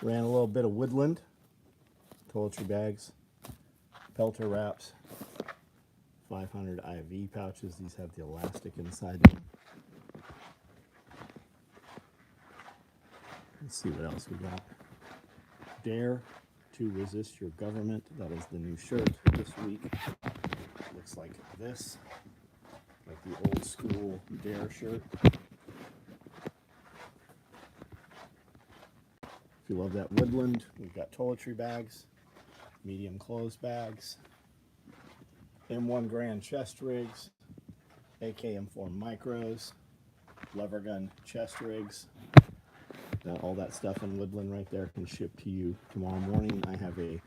Ran a little bit of Woodland, toiletry bags, pelter wraps, 500 IV pouches. These have the elastic inside them. Let's see what else we got. Dare to resist your government. That is the new shirt this week. Looks like this, like the old school Dare shirt. If you love that Woodland, we've got toiletry bags, medium clothes bags, M1 Grand chest rigs, AK-M4 micros, lever gun chest rigs. All that stuff in Woodland right there can ship to you tomorrow morning. I have a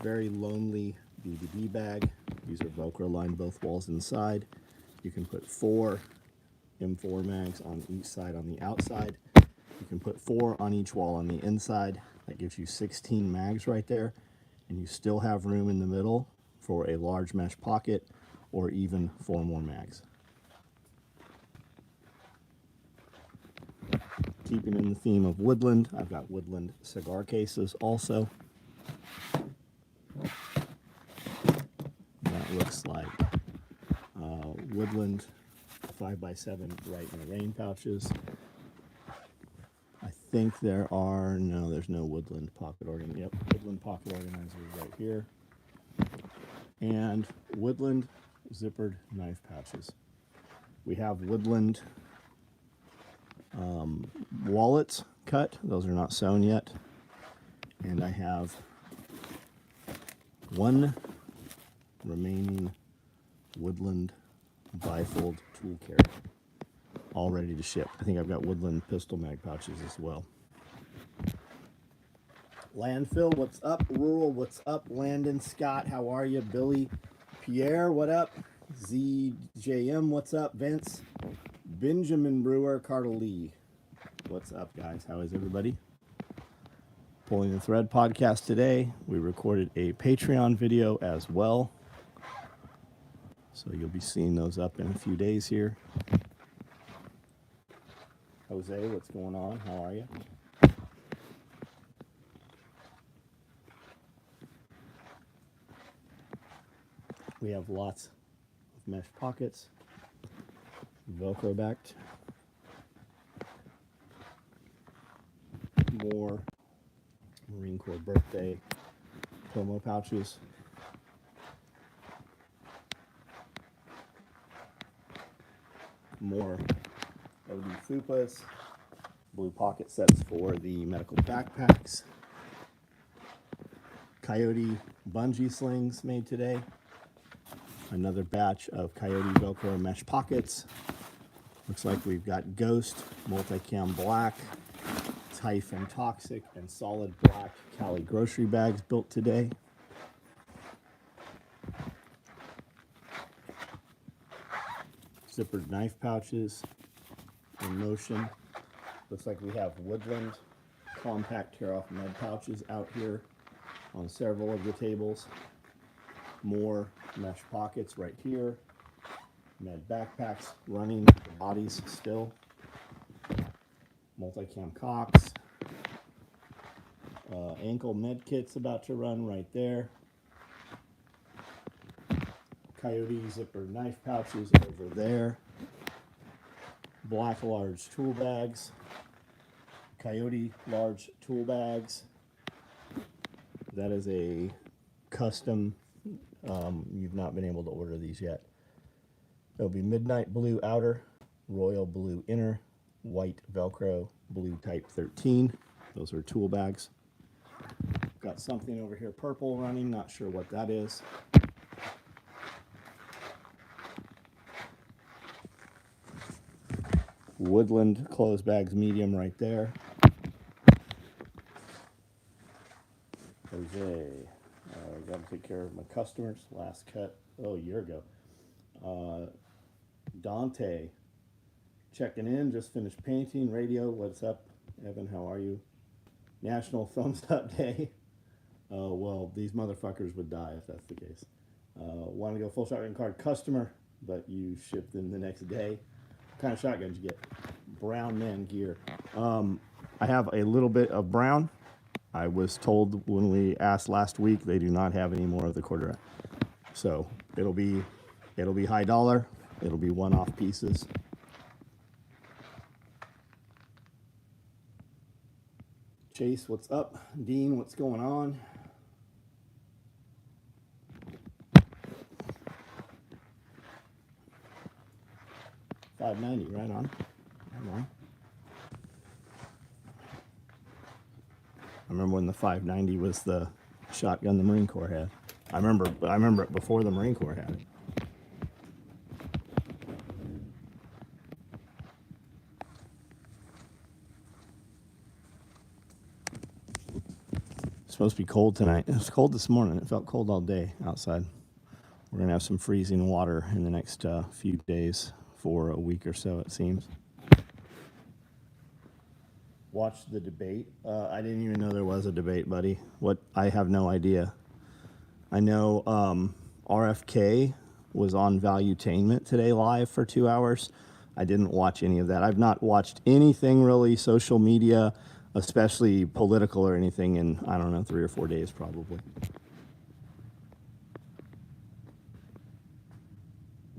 very lonely BBB bag. These are Velcro lined both walls inside. You can put 4 M4 mags on each side on the outside. You can put 4 on each wall on the inside. That gives you 16 mags right there. And you still have room in the middle for a large mesh pocket or even 4 more mags. Keeping in the theme of Woodland, I've got Woodland cigar cases also. That looks like Woodland 5x7 right in the rain pouches. I think there are, no, there's no Woodland pocket organizer. Yep, Woodland pocket organizer right here. And Woodland zippered knife pouches. We have Woodland wallets cut. Those are not sewn yet. And I have 1 remaining Woodland bifold tool carry, all ready to ship. I think I've got Woodland pistol mag pouches as well. Landfill, what's up? Rural, what's up? Landon, Scott, how are you? Billy, Pierre, what up? ZJM, what's up? Vince, Benjamin Brewer, Carter Lee, what's up, guys? How is everybody? Pulling the Thread podcast today. We recorded a Patreon video as well, so you'll be seeing those up in a few days here. Jose, what's going on? How are you? We have lots of mesh pockets, Velcro backed, more Marine Corps birthday promo pouches, more OD fupas, blue pocket sets for the medical backpacks, Coyote bungee slings made today, another batch of Coyote Velcro mesh pockets. Looks like we've got Ghost, Multicam Black, Typhon Toxic, and Solid Black Cali grocery bags built today. Zippered knife pouches in motion. Looks like we have Woodland compact tear-off med pouches out here on several of the tables. More mesh pockets right here. Med backpacks running, the bodies still. Multicam cocks. Ankle med kits about to run right there. Coyote zipper knife pouches over there. Black large tool bags. Coyote large tool bags. That is a custom. You've not been able to order these yet. There'll be midnight blue outer, royal blue inner, white Velcro, blue type 13. Those are tool bags. Got something over here purple running, not sure what that is. Woodland clothes bags medium right there. Jose, got to take care of my customers. Last cut, a year ago. Dante, checking in, just finished painting. Radio, what's up? Evan, how are you? National Thumbs Up Day. Well, these motherfuckers would die if that's the case. Want to go full shotgun card customer, but you ship them the next day. What kind of shotguns you get? Brown man gear. I have a little bit of brown. I was told when we asked last week, they do not have any more of the quarter. So it'll be high dollar. It'll be one-off pieces. Chase, what's up? Dean, what's going on? $5.90, right on. Right on. I remember when the 590 was the shotgun the Marine Corps had. I remember it before the Marine Corps had it. It's supposed to be cold tonight. It was cold this morning. It felt cold all day outside. We're gonna have some freezing water in the next few days for a week or so, it seems. Watched the debate. I didn't even know there was a debate, buddy. I have no idea. I know RFK was on Valuetainment today live for 2 hours. I didn't watch any of that. I've not watched anything really social media, especially political or anything, in, I don't know, 3 or 4 days probably.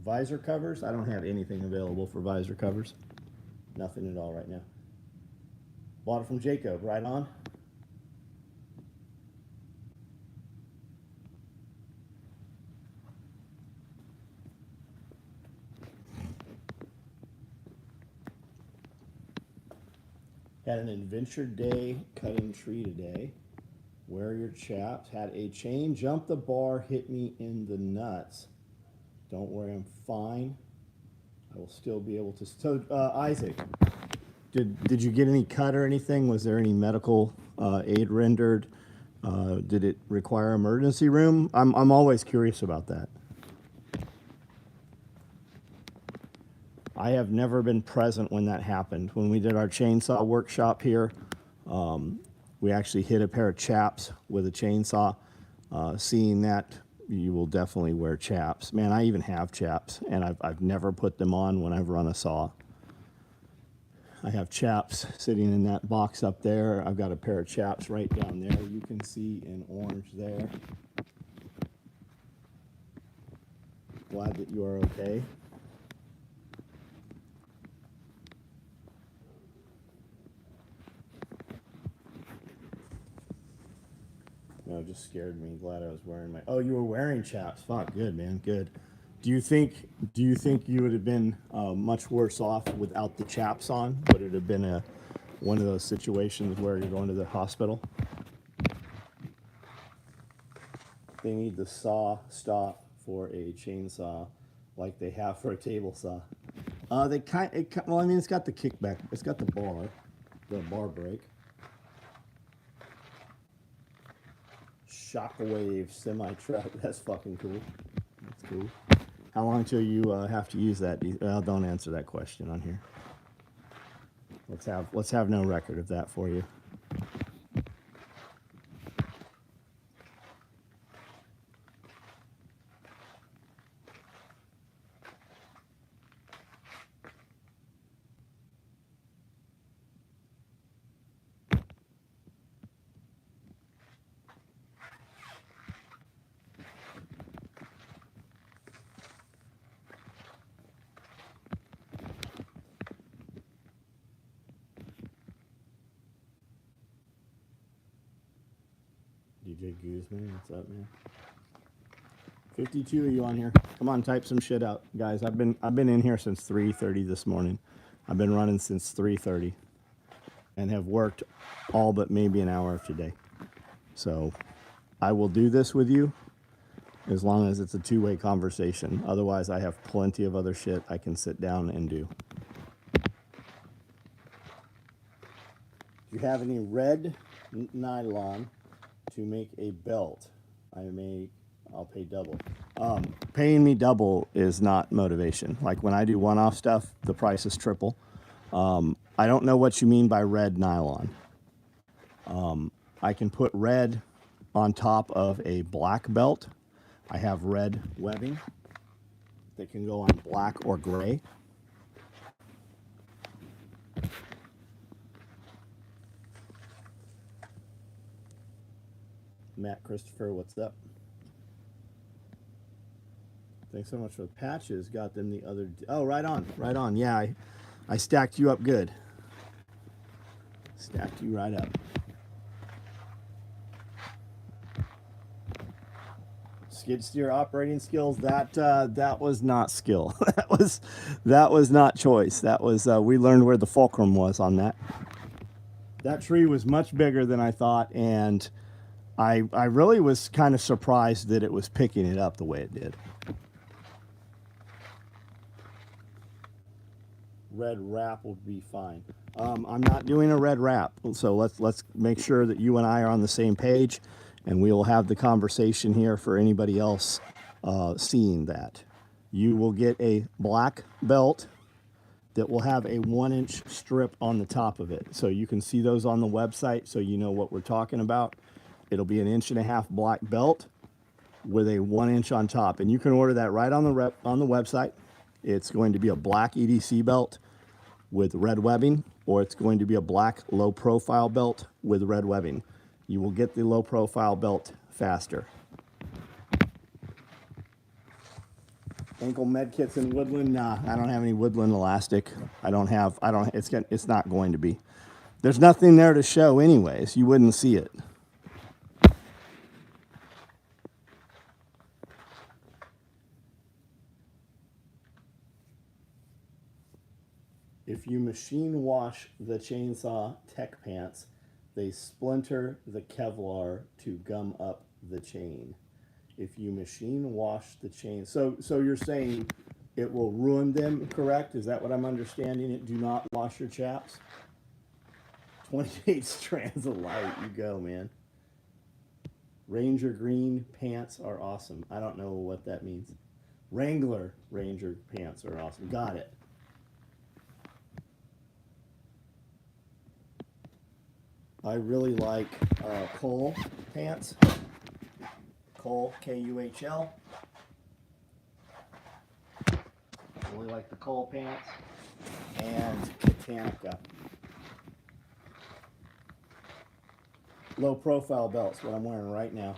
Visor covers? I don't have anything available for visor covers. Nothing at all right now. Bought it from Jacob, right on. Had an adventure day cutting tree today. Wear your chaps. Had a chain jump the bar, hit me in the nuts. Don't worry, I'm fine. I will still be able to. So, Isaac, did you get any cut or anything? Was there any medical aid rendered? Did it require emergency room? I'm always curious about that. I have never been present when that happened. When we did our chainsaw workshop here, we actually hit a pair of chaps with a chainsaw. Seeing that, you will definitely wear chaps. Man, I even have chaps, and I've never put them on when I've run a saw. I have chaps sitting in that box up there. I've got a pair of chaps right down there. You can see in orange there. Glad that you are okay. No, it just scared me. Glad I was wearing my. Oh, you were wearing chaps. Fuck, good man, good. Do you think you would have been much worse off without the chaps on? Would it have been one of those situations where you're going to the hospital? They need the saw stop for a chainsaw, like they have for a table saw. Well, I mean, it's got the kickback. It's got the bar brake. Shockwave semi-truck. That's fucking cool. That's cool. How long till you have to use that? Don't answer that question on here. Let's have no record of that for you. DJ Guzman, what's up, man? 52 of you on here. Come on, type some shit out, guys. I've been in here since 3:30 this morning. I've been running since 3:30, and have worked all but maybe an hour of today. So, I will do this with you as long as it's a two-way conversation. Otherwise, I have plenty of other shit I can sit down and do. Do you have any red nylon to make a belt? I'll pay double. Paying me double is not motivation. Like when I do one-off stuff, the price is triple. I don't know what you mean by red nylon. I can put red on top of a black belt. I have red webbing that can go on black or gray. Matt Christopher, what's up? Thanks so much for the patches. Got them the other day. Oh, right on, right on. Yeah, I stacked you up good. Stacked you right up. Skid steer operating skills. That was not skill. that was not choice. That was we learned where the fulcrum was on that. That tree was much bigger than I thought, and I really was kind of surprised that it was picking it up the way it did. Red wrap will be fine. I'm not doing a red wrap, so let's make sure that you and I are on the same page, and we will have the conversation here for anybody else seeing that. You will get a black belt that will have a 1-inch strip on the top of it, so you can see those on the website, so you know what we're talking about. It'll be an 1.5 inch black belt with a 1-inch on top, and you can order that right on the website. It's going to be a black EDC belt with red webbing, or it's going to be a black low profile belt with red webbing. You will get the low profile belt faster. Ankle med kits in Woodland? Nah, I don't have any Woodland elastic. It's not going to be. There's nothing there to show anyways. You wouldn't see it. If you machine wash the chainsaw tech pants, they splinter the Kevlar to gum up the chain. If you machine wash the chain, so you're saying it will ruin them, correct? Is that what I'm understanding? It do not wash your chaps. 28 strands of light, you go, man. Ranger green pants are awesome. I don't know what that means. Wrangler Ranger pants are awesome. Got it. I really like Cole pants. Cole, K-U-H-L. Really like the Cole pants. And Botanica. Low profile belts, what I'm wearing right now.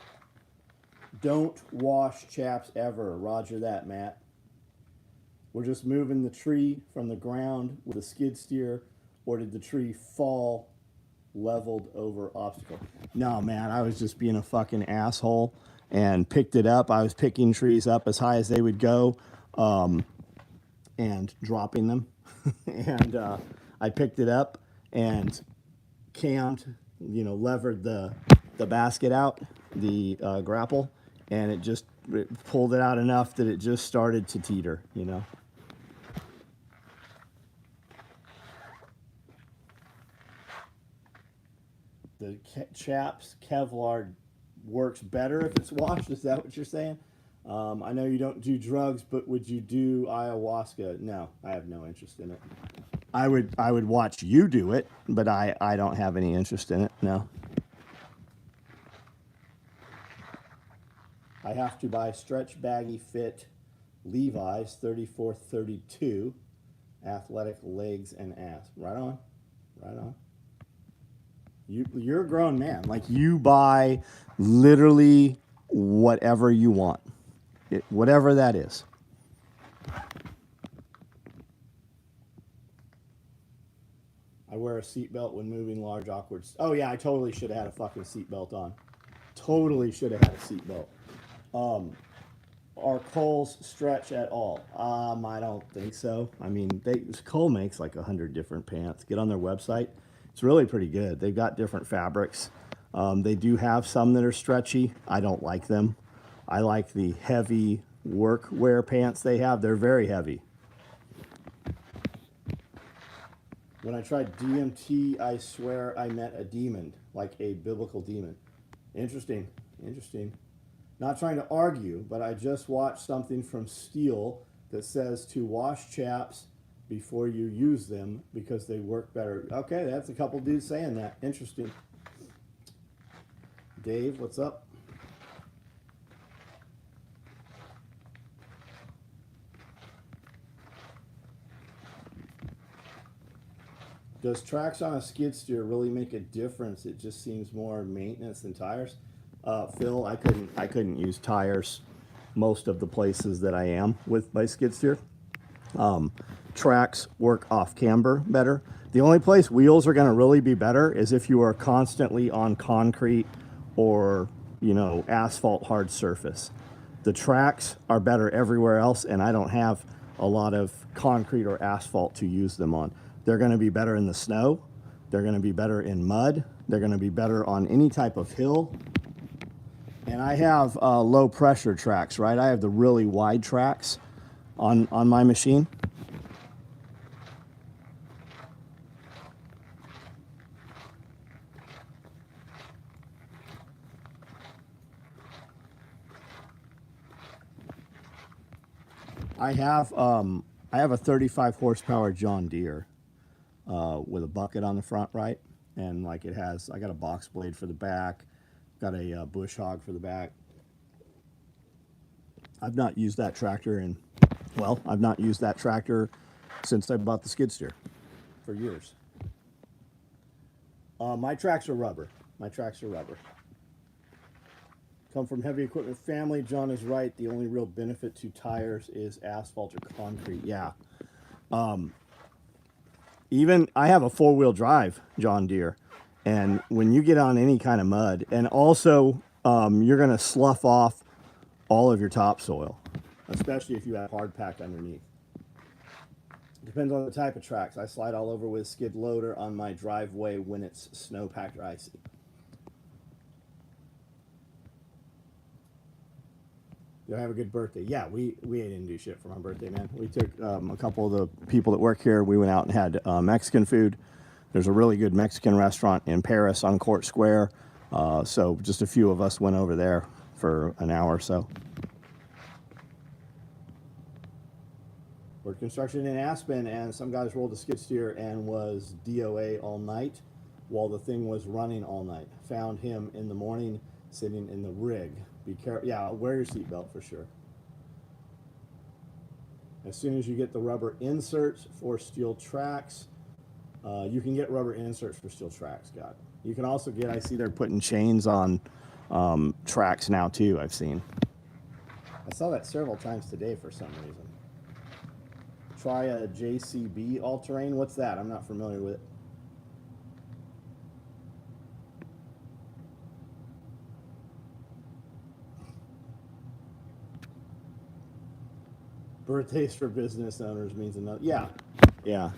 Don't wash chaps ever. Roger that, Matt. We're just moving the tree from the ground with a skid steer, or did the tree fall leveled over obstacle? No, man, I was just being a fucking asshole and picked it up. I was picking trees up as high as they would go and dropping them. And I picked it up and cammed, levered the basket out, the grapple, and it pulled it out enough that it just started to teeter, The chaps Kevlar works better if it's washed. Is that what you're saying? I know you don't do drugs, but would you do ayahuasca? No, I have no interest in it. I would watch you do it, but I don't have any interest in it. No. I have to buy stretch baggy fit Levi's 34-32, athletic legs and ass. Right on, right on. You're a grown man. Like, you buy literally whatever you want, whatever that is. I wear a seatbelt when moving large awkward. Oh yeah, I totally should have had a fucking seatbelt on. Totally should have had a seatbelt. Are Kohl's stretch at all? I don't think so. I mean, Kohl makes like 100 different pants. Get on their website. It's really pretty good. They've got different fabrics. They do have some that are stretchy. I don't like them. I like the heavy workwear pants they have. They're very heavy. When I tried DMT, I swear I met a demon, like a biblical demon. Interesting, interesting. Not trying to argue, but I just watched something from Steel that says to wash chaps before you use them because they work better. Okay, that's a couple dudes saying that. Interesting. Dave, what's up? Does tracks on a skid steer really make a difference? It just seems more maintenance than tires. Phil, I couldn't use tires most of the places that I am with my skid steer. Tracks work off camber better. The only place wheels are going to really be better is if you are constantly on concrete or, you know, asphalt hard surface. The tracks are better everywhere else, and I don't have a lot of concrete or asphalt to use them on. They're going to be better in the snow. They're going to be better in mud. They're going to be better on any type of hill. And I have low pressure tracks, right? I have the really wide tracks on my machine. I have a 35 horsepower John Deere with a bucket on the front, right? And like it has, I got a box blade for the back, got a bush hog for the back. I've not used that tractor I've not used that tractor since I bought the skid steer for years. My tracks are rubber. My tracks are rubber. Come from heavy equipment family. John is right. The only real benefit to tires is asphalt or concrete. Yeah. Even I have a 4-wheel drive John Deere, and when you get on any kind of mud, and also you're going to slough off all of your topsoil, especially if you have hard pack underneath. Depends on the type of tracks. I slide all over with skid loader on my driveway when it's snow packed or icy. You have a good birthday. Yeah, we didn't do shit for my birthday, man. We took a couple of the people that work here. We went out and had Mexican food. There's a really good Mexican restaurant in Paris on Court Square. So just a few of us went over there for an hour or so. Worked construction in Aspen, and some guys rolled a skid steer and was DOA all night while the thing was running all night. Found him in the morning sitting in the rig. Be careful. Yeah, wear your seatbelt for sure. As soon as you get the rubber inserts for steel tracks, you can get rubber inserts for steel tracks, Scott. You can also get, I see they're putting chains on tracks now too, I've seen. I saw that several times today for some reason. Try a JCB all-terrain. What's that? I'm not familiar with it. Birthdays for business owners means another. Yeah, yeah.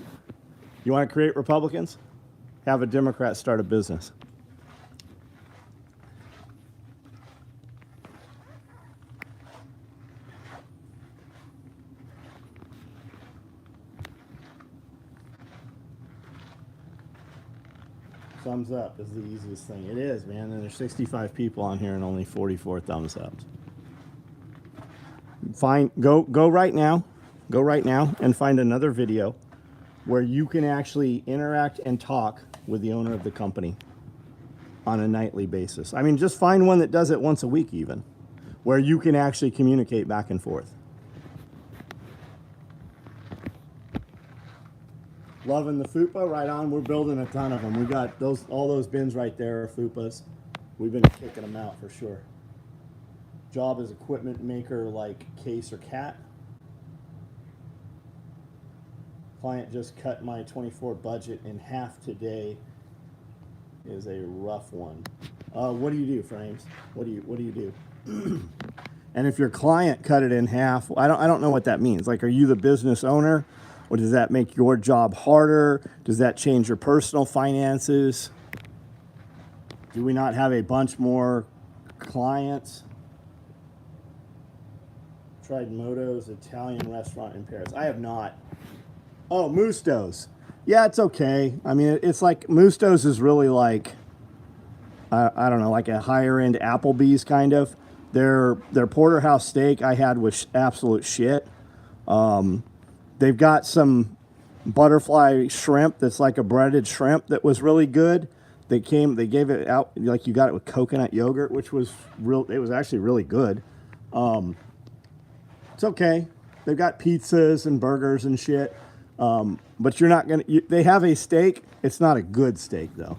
You want to create Republicans? Have a Democrat start a business. Thumbs up is the easiest thing. It is, man. And there's 65 people on here and only 44 thumbs ups. Go right now and find another video where you can actually interact and talk with the owner of the company on a nightly basis. I mean, just find one that does it once a week even, where you can actually communicate back and forth. Loving the FUPA, right on. We're building a ton of them. We got all those bins right there are FUPAs. We've been kicking them out for sure. Job as equipment maker like Case or Cat. Client just cut my 24 budget in half today. Is a rough one. What do you do, Frames? What do you do? And if your client cut it in half, I don't know what that means. Like, are you the business owner? Or does that make your job harder? Does that change your personal finances? Do we not have a bunch more clients? Tried Moto's Italian restaurant in Paris. I have not. Oh, Musto's. Yeah, it's okay. I mean, it's like Musto's is really like, I don't know, like a higher end Applebee's kind of. Their porterhouse steak I had was absolute shit. They've got some butterfly shrimp that's like a breaded shrimp that was really good. They gave it out like you got it with coconut yogurt, which was it was actually really good. It's okay. They've got pizzas and burgers and shit. But you're not gonna. They have a steak. It's not a good steak though.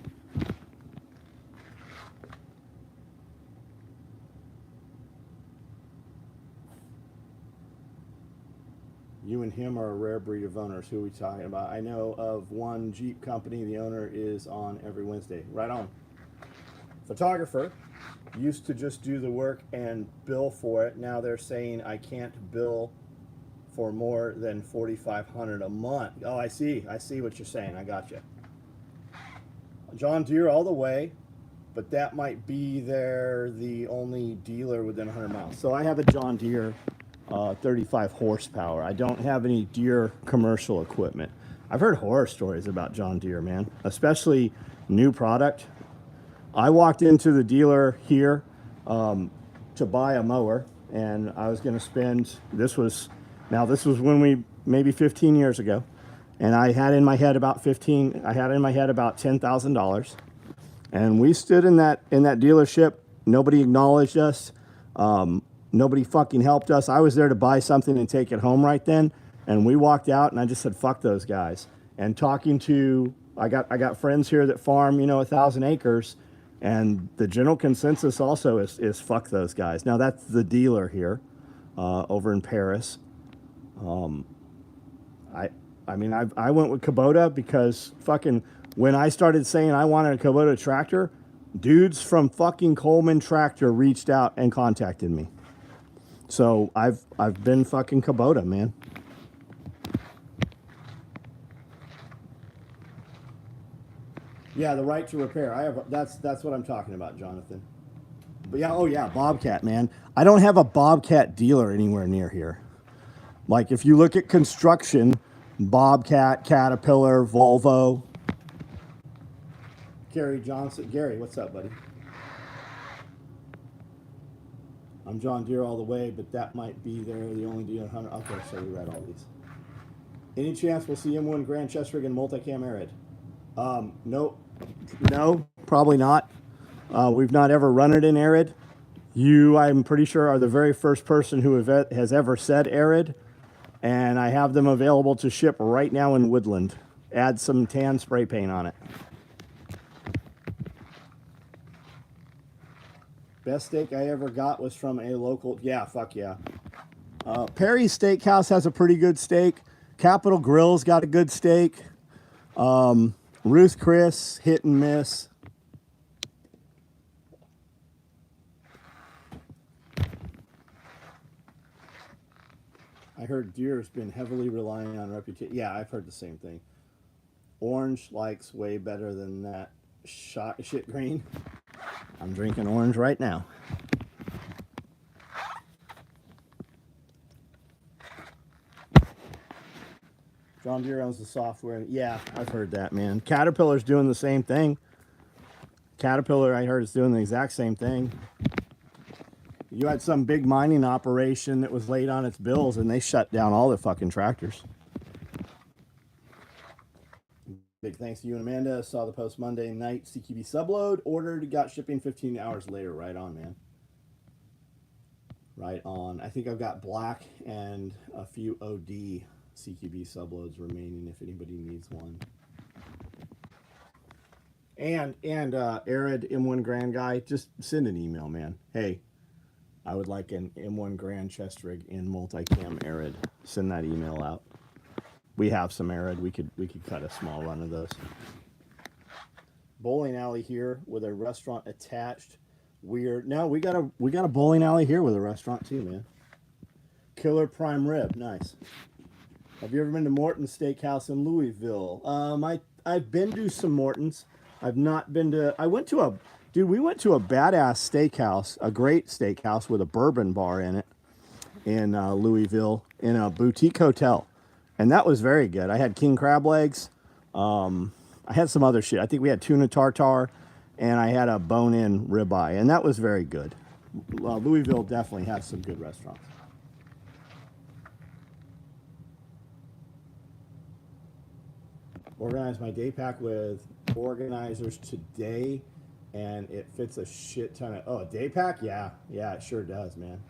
You and him are a rare breed of owners. Who are we talking about? I know of one Jeep company. The owner is on every Wednesday. Right on. Photographer. Used to just do the work and bill for it. Now they're saying I can't bill for more than $4,500 a month. Oh, I see what you're saying. I got you. John Deere all the way, but that might be the only dealer within 100 miles. So I have a John Deere 35 horsepower. I don't have any Deere commercial equipment. I've heard horror stories about John Deere, man, especially new product. I walked into the dealer here to buy a mower, and I was going to spend, this was when maybe 15 years ago, and I had in my head about $10,000, and we stood in that dealership. Nobody acknowledged us. Nobody fucking helped us. I was there to buy something and take it home right then, and we walked out, and I just said, fuck those guys. And talking to, I got friends here that farm, 1,000 acres, and the general consensus also is fuck those guys. Now that's the dealer here, over in Paris. I went with Kubota because fucking when I started saying I wanted a Kubota tractor, dudes from fucking Coleman Tractor reached out and contacted me. So I've been fucking Kubota, man. Yeah, the right to repair. That's what I'm talking about, Jonathan. But yeah, oh yeah, Bobcat, man. I don't have a Bobcat dealer anywhere near here. Like if you look at construction, Bobcat, Caterpillar, Volvo. Gary Johnson. Gary, what's up, buddy? I'm John Deere all the way, but that might be the only dealer. Okay, so we read all these. Any chance we'll see M1 Grand Chest Rig and multicam arid? No, probably not. We've not ever run it in arid. You, I'm pretty sure, are the very first person who has ever said arid, and I have them available to ship right now in Woodland. Add some tan spray paint on it. Best steak I ever got was from a local, yeah, fuck yeah. Perry's Steakhouse has a pretty good steak. Capitol Grill's got a good steak. Ruth Chris, hit and miss. I heard Deere's been heavily relying on reputation. Yeah, I've heard the same thing. Orange likes way better than that shit green. I'm drinking orange right now. John Deere owns the software. Yeah, I've heard that, man. Caterpillar's doing the same thing. Caterpillar, I heard, is doing the exact same thing. You had some big mining operation that was late on its bills, and they shut down all the fucking tractors. Big thanks to you and Amanda. Saw the post Monday night. CQB subload. Ordered. Got shipping 15 hours later. Right on, man. Right on. I think I've got black and a few OD CQB subloads remaining if anybody needs one. And Arid M1 Grand guy, just send an email, man. Hey, I would like an M1 Grand chest rig in multicam Arid. Send that email out. We have some Arid. We could cut a small run of those. Bowling alley here with a restaurant attached. Weird. No, we got a bowling alley here with a restaurant too, man. Killer prime rib, nice. Have you ever been to Morton's Steakhouse in Louisville? I've been to some Morton's. I've not been to. We went to a badass steakhouse, a great steakhouse with a bourbon bar in it, in Louisville, in a boutique hotel. And that was very good. I had king crab legs. I had some other shit. I think we had tuna tartare, and I had a bone-in ribeye, and that was very good. Louisville definitely has some good restaurants. Organize my day pack with organizers today, and it fits a shit ton of... Oh, a day pack? Yeah, it sure does, man.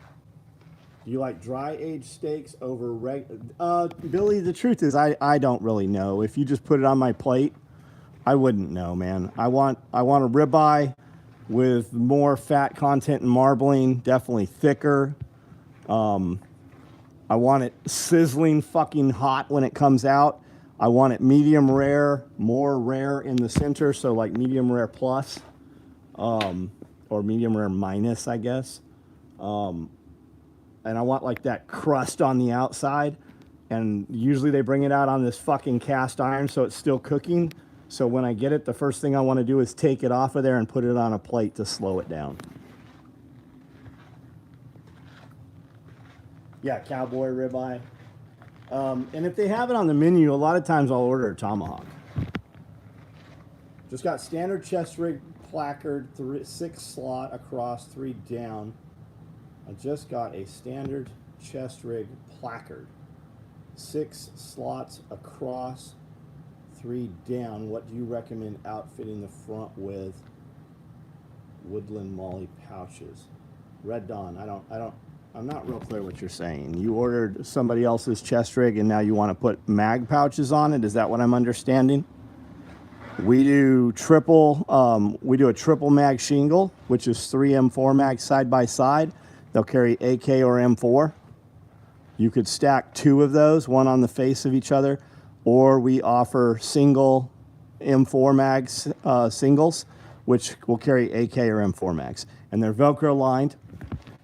Do you like dry aged steaks over Billy, the truth is I don't really know. If you just put it on my plate, I wouldn't know, man. I want a ribeye with more fat content and marbling, definitely thicker. I I want it sizzling fucking hot when it comes out. I want it medium rare, more rare in the center, so like medium rare plus, or medium rare minus, I guess. And I want like that crust on the outside. And usually they bring it out on this fucking cast iron, so it's still cooking. So when I get it, the first thing I want to do is take it off of there and put it on a plate to slow it down. Yeah, cowboy ribeye. And if they have it on the menu, a lot of times I'll order a tomahawk. Just got standard chest rig placard, 6 slot across, 3 down. I just got a standard chest rig placard, 6 slots across, 3 down. What do you recommend outfitting the front with? Woodland Molly pouches. Red Dawn. I'm not real clear what you're saying. You ordered somebody else's chest rig and now you want to put mag pouches on it. Is that what I'm understanding? We do a triple mag shingle, which is 3 M4 mags side by side. They'll carry AK or M4. You could stack 2 of those, one on the face of each other, or we offer single M4 mags singles, which will carry AK or M4 mags. And they're Velcro lined.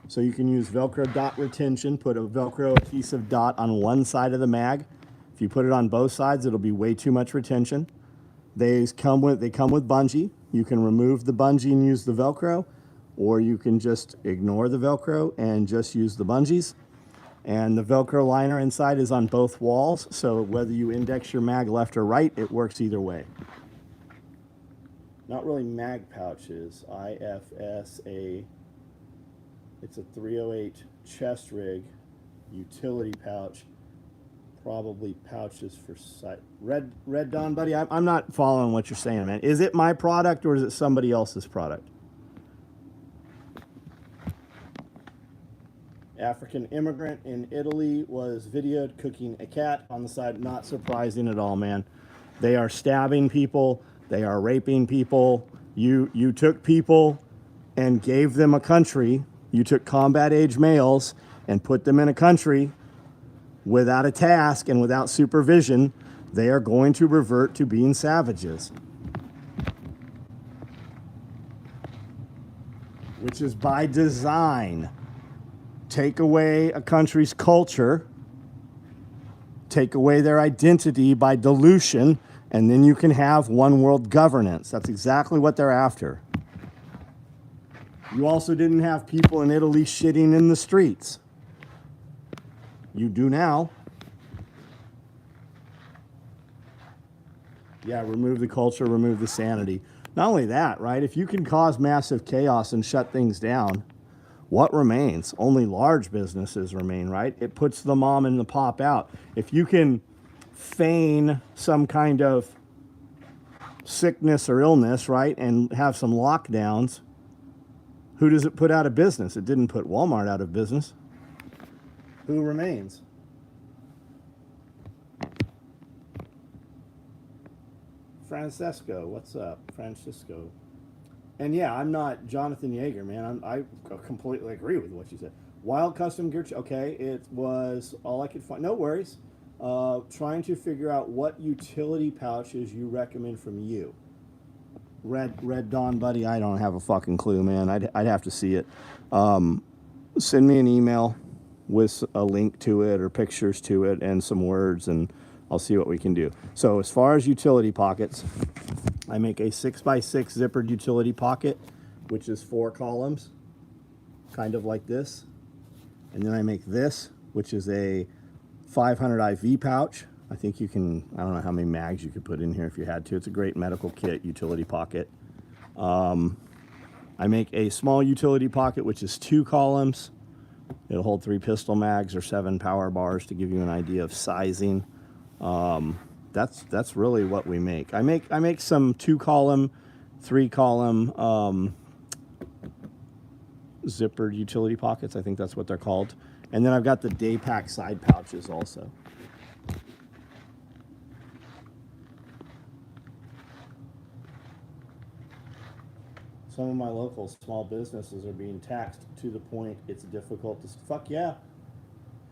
So you can use Velcro dot retention, put a Velcro adhesive dot on one side of the mag. If you put it on both sides, it'll be way too much retention. They come with bungee. You can remove the bungee and use the Velcro, or you can just ignore the Velcro and just use the bungees. And the Velcro liner inside is on both walls, so whether you index your mag left or right, it works either way. Not really mag pouches, IFSA. It's a 308 chest rig, utility pouch, probably pouches for sight. Red Dawn, buddy, I'm not following what you're saying, man. Is it my product or is it somebody else's product? African immigrant in Italy was videoed cooking a cat on the side. Not surprising at all, man. They are stabbing people. They are raping people. You took people and gave them a country. You took combat age males and put them in a country without a task and without supervision. They are going to revert to being savages, which is by design. Take away a country's culture, take away their identity by dilution, and then you can have one world governance. That's exactly what they're after. You also didn't have people in Italy shitting in the streets. You do now. Yeah, remove the culture, remove the sanity. Not only that, right? If you can cause massive chaos and shut things down, what remains? Only large businesses remain, right? It puts the mom and the pop out. If you can feign some kind of sickness or illness, right, and have some lockdowns, who does it put out of business? It didn't put Walmart out of business. Who remains? Francesco, what's up? Francisco. And yeah, I'm not Jonathan Yeager, man. I completely agree with what you said. Wild custom gear, okay, it was all I could find. No worries. Trying to figure out what utility pouches you recommend from you. Red Dawn, buddy, I don't have a fucking clue, man. I'd have to see it. Send me an email with a link to it or pictures to it and some words, and I'll see what we can do. So as far as utility pockets, I make a 6x6 zippered utility pocket, which is 4 columns, kind of like this. And then I make this, which is a 500 IV pouch. I think you can, I don't know how many mags you could put in here if you had to. It's a great medical kit utility pocket. I make a small utility pocket, which is 2 columns. It'll hold 3 pistol mags or 7 power bars to give you an idea of sizing. That's really what we make. I make some 2-column, 3-column zippered utility pockets. I think that's what they're called. And then I've got the day pack side pouches also. Some of my local small businesses are being taxed to the point it's difficult to... Fuck yeah.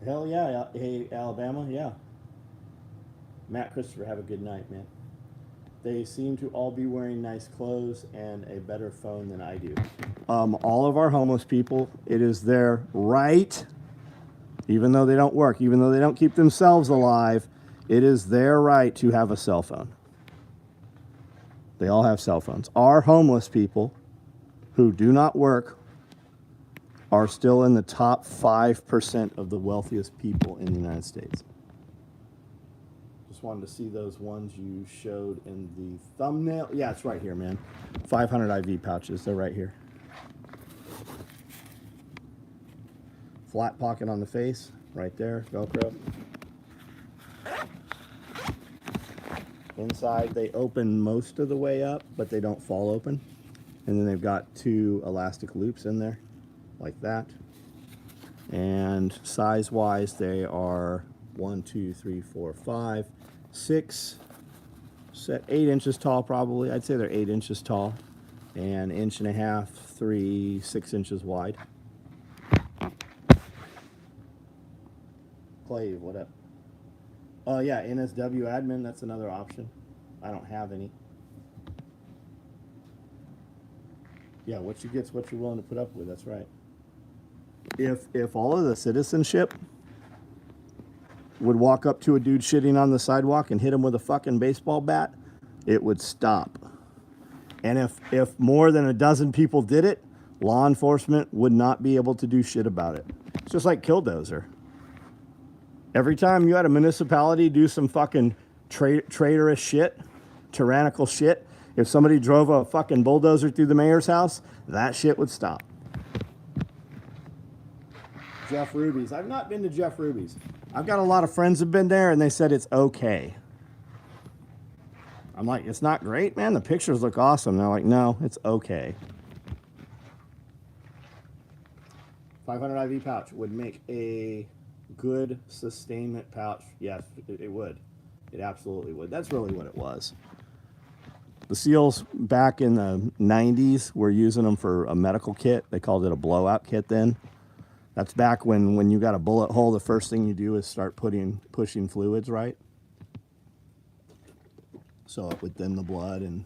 Hell yeah. Hey, Alabama, yeah. Matt Christopher, have a good night, man. They seem to all be wearing nice clothes and a better phone than I do. All of our homeless people, it is their right, even though they don't work, even though they don't keep themselves alive, it is their right to have a cell phone. They all have cell phones. Our homeless people who do not work are still in the top 5% of the wealthiest people in the United States. Just wanted to see those ones you showed in the thumbnail. Yeah, it's right here, man. 500 IV pouches. They're right here. Flat pocket on the face, right there, Velcro. Inside, they open most of the way up, but they don't fall open. And then they've got 2 elastic loops in there, like that. And size-wise, they are 1, 2, 3, 4, 5, 6, 8 inches tall probably. I'd say they're 8 inches tall, and 1.5 inches, 3, 6 inches wide. Clave, what up? Oh yeah, NSW admin, that's another option. I don't have any. Yeah, what you get's what you're willing to put up with, that's right. If all of the citizenship would walk up to a dude shitting on the sidewalk and hit him with a fucking baseball bat, it would stop. And if more than a dozen people did it, law enforcement would not be able to do shit about it. It's just like Killdozer. Every time you had a municipality do some fucking traitorous shit, tyrannical shit, if somebody drove a fucking bulldozer through the mayor's house, that shit would stop. Jeff Ruby's. I've not been to Jeff Ruby's. I've got a lot of friends who've been there, and they said it's okay. I'm like, it's not great, man. The pictures look awesome. They're like, no, it's okay. 500 IV pouch would make a good sustainment pouch. Yes, it would. It absolutely would. That's really what it was. The SEALs back in the 90s were using them for a medical kit. They called it a blowout kit then. That's back when you got a bullet hole, the first thing you do is start pushing fluids, right? So it would thin the blood and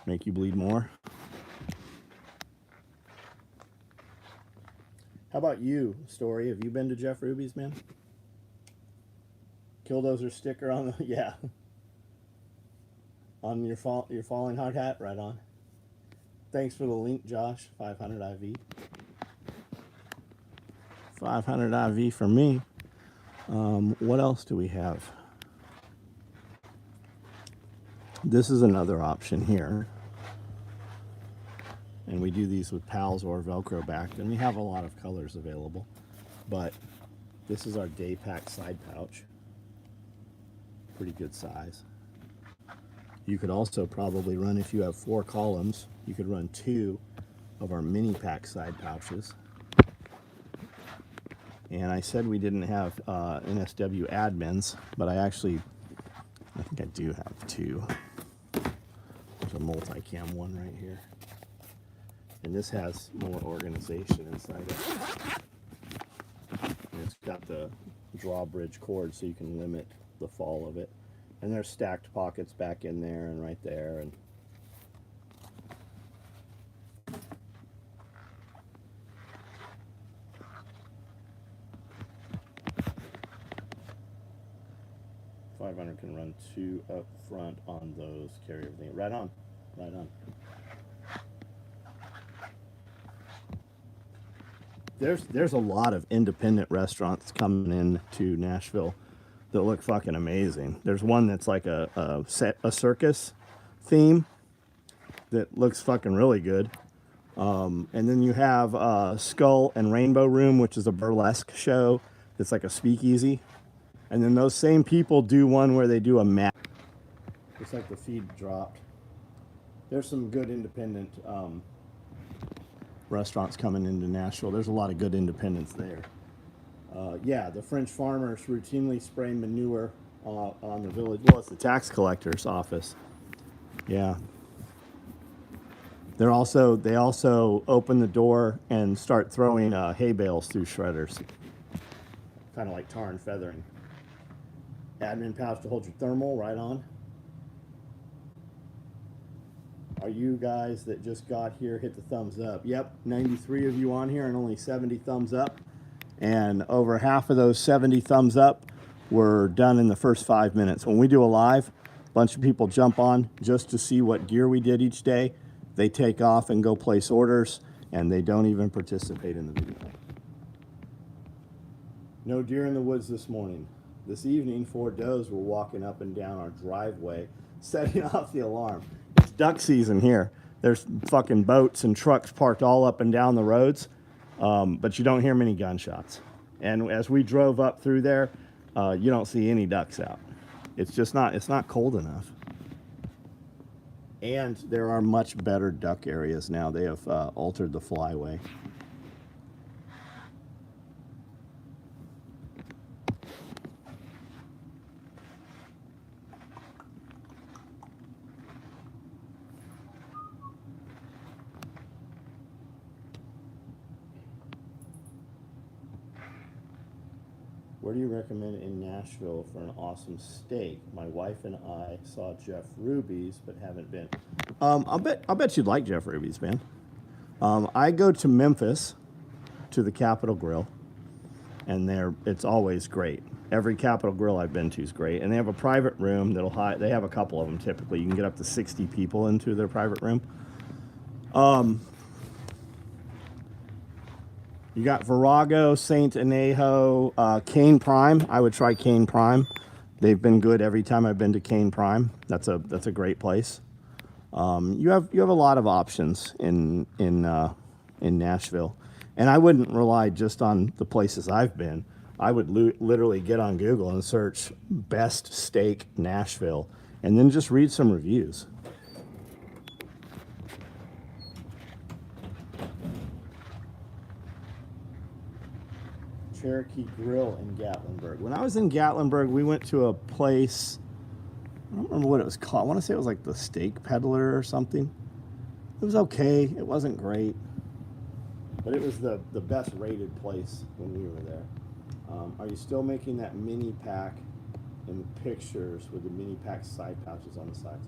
make you bleed more. How about you, Story? Have you been to Jeff Ruby's, man? Killdozer sticker on the, yeah. On your falling hard hat, right on. Thanks for the link, Josh. 500 IV. 500 IV for me. What else do we have? This is another option here. And we do these with PALs or Velcro backed, and we have a lot of colors available. But this is our day pack side pouch. Pretty good size. You could also probably run, if you have 4 columns, you could run 2 of our mini pack side pouches. And I said we didn't have NSW admins, but I think I do have 2. There's a multicam one right here. And this has more organization inside it. And it's got the drawbridge cord so you can limit the fall of it. And there's stacked pockets back in there and right there. And $500 can run 2 up front on those, carry everything. Right on, right on. There's a lot of independent restaurants coming into Nashville that look fucking amazing. There's one that's like a circus theme that looks fucking really good. And then you have Skull and Rainbow Room, which is a burlesque show. It's like a speakeasy. And then those same people do one where they do a mat. Looks like the feed dropped. There's some good independent restaurants coming into Nashville. There's a lot of good independents there. Yeah, the French farmers routinely spray manure on the village. Well, it's the tax collector's office. Yeah. They also open the door and start throwing hay bales through shredders. kind of like tar and feathering. Admin pouch to hold your thermal right on. Are you guys that just got here, hit the thumbs up? Yep, 93 of you on here and only 70 thumbs up. And over half of those 70 thumbs up were done in the first 5 minutes. When we do a live, a bunch of people jump on just to see what gear we did each day. They take off and go place orders, and they don't even participate in the video. No deer in the woods this morning. This evening, 4 does were walking up and down our driveway, setting off the alarm. It's duck season here. There's fucking boats and trucks parked all up and down the roads, but you don't hear many gunshots. And as we drove up through there, you don't see any ducks out. It's just not, it's not cold enough. And there are much better duck areas now. They have altered the flyway. Where do you recommend in Nashville for an awesome steak? My wife and I saw Jeff Ruby's, but haven't been. I'll bet you'd like Jeff Ruby's, man. I go to Memphis, to the Capitol Grill, and it's always great. Every Capitol Grill I've been to is great, and they have a private room that'll hide. They have a couple of them typically. You can get up to 60 people into their private room. You got Virago, Saint Anejo, Cane Prime. I would try Cane Prime. They've been good every time I've been to Cane Prime. That's a great place. You have a lot of options in Nashville, and I wouldn't rely just on the places I've been. I would literally get on Google and search best steak Nashville, and then just read some reviews. Cherokee Grill in Gatlinburg. When I was in Gatlinburg, we went to a place, I don't remember what it was called. I want to say it was like the Steak Peddler or something. It was okay. It wasn't great. But it was the best rated place when we were there. Are you still making that mini pack in pictures with the mini pack side pouches on the sides?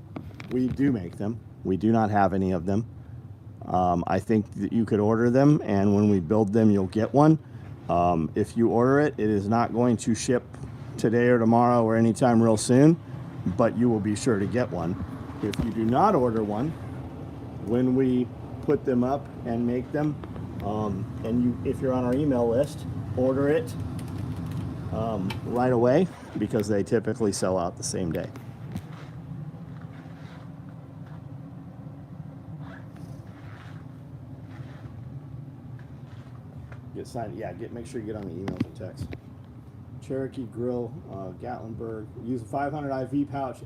We do make them. We do not have any of them. I think that you could order them, and when we build them, you'll get one. If you order it, it is not going to ship today or tomorrow or anytime real soon, but you will be sure to get one. If you do not order one, when we put them up and make them, if you're on our email list, order it right away, because they typically sell out the same day. Get signed, yeah. Make sure you get on the emails and texts. Cherokee Grill, Gatlinburg. Use a 500 IV pouch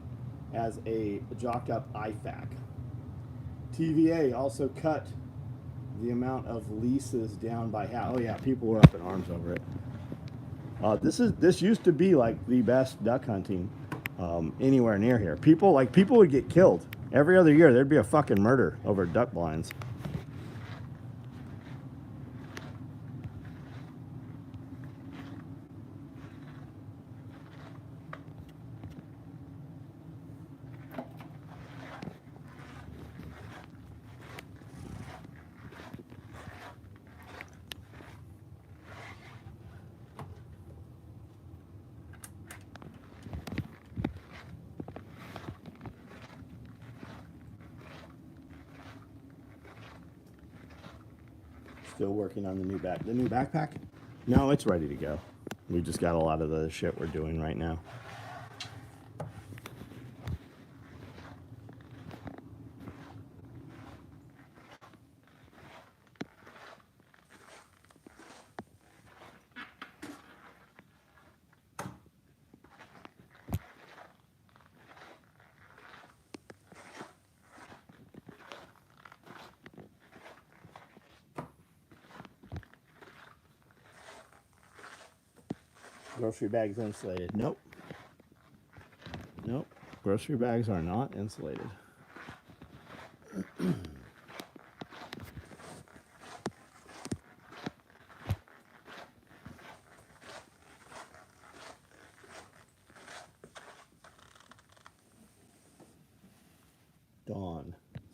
as a jocked up IFAC. TVA also cut the amount of leases down by half. Oh yeah, people were up in arms over it. This used to be like the best duck hunting anywhere near here. People would get killed every other year. There'd be a fucking murder over duck blinds. Still working on the new backpack? No, it's ready to go. We just got a lot of the shit we're doing right now. Grocery bags insulated. Nope. Nope. Grocery bags are not insulated.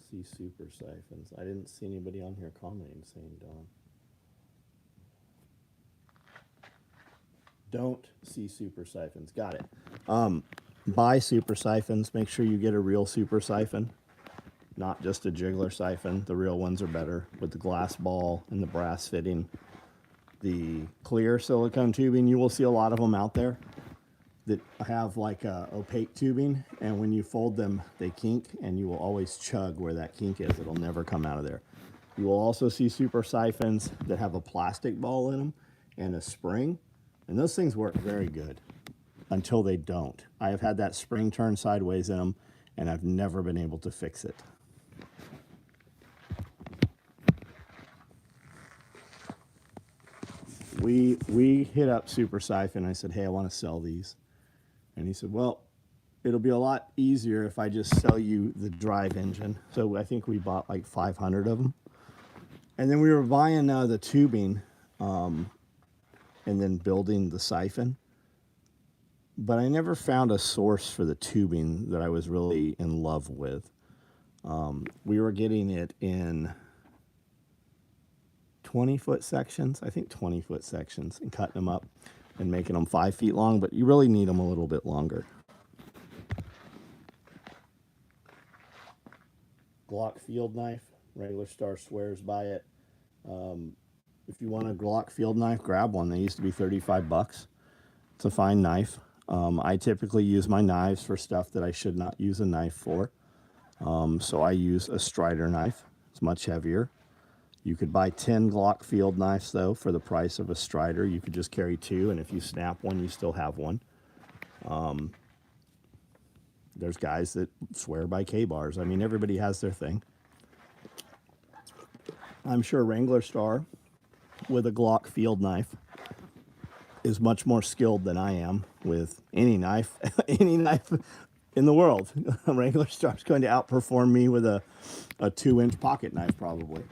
see super siphons. I didn't see anybody on here commenting saying don't see super siphons. Got it. Buy super siphons. Make sure you get a real super siphon, not just a jiggler siphon. The real ones are better with the glass ball and the brass fitting. The clear silicone tubing, you will see a lot of them out there that have like opaque tubing, and when you fold them, they kink, and you will always chug where that kink is. It'll never come out of there. You will also see super siphons that have a plastic ball in them and a spring, and those things work very good until they don't. I have had that spring turn sideways in them, and I've never been able to fix it. We hit up Super Siphon. I said, hey, I want to sell these. And he said, well, it'll be a lot easier if I just sell you the drive engine. So I think we bought like 500 of them. And then we were buying the tubing and then building the siphon. But I never found a source for the tubing that I was really in love with. We were getting it in 20-foot sections, I think 20-foot sections, and cutting them up and making them 5 feet long, but you really need them a little bit longer. Glock field knife, Regular Star swears by it. If you want a Glock field knife, grab one. They used to be 35 bucks. It's a fine knife. I typically use my knives for stuff that I should not use a knife for. So I use a Strider knife. It's much heavier. You could buy 10 Glock field knives, though, for the price of a Strider. You could just carry 2, and if you snap one, you still have one. There's guys that swear by K-bars. I mean, everybody has their thing. I'm sure Wrangler Star with a Glock field knife is much more skilled than I am with any knife, any knife in the world. Wrangler Star is going to outperform me with a 2-inch pocket knife, probably.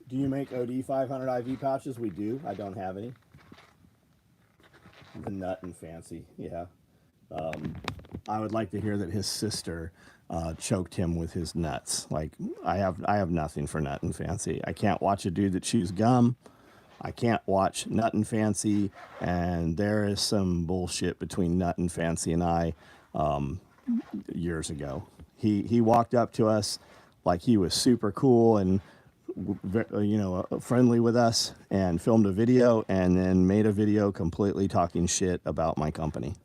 Do you make OD 500 IV pouches? We do. I don't have any. The nut and fancy, yeah. I would like to hear that his sister choked him with his nuts. Like, I have nothing for nut and fancy. I can't watch a dude that chews gum. I can't watch Nut and Fancy, and there is some bullshit between Nut and Fancy and I years ago. He walked up to us like he was super cool and friendly with us, and filmed a video, and then made a video completely talking shit about my company.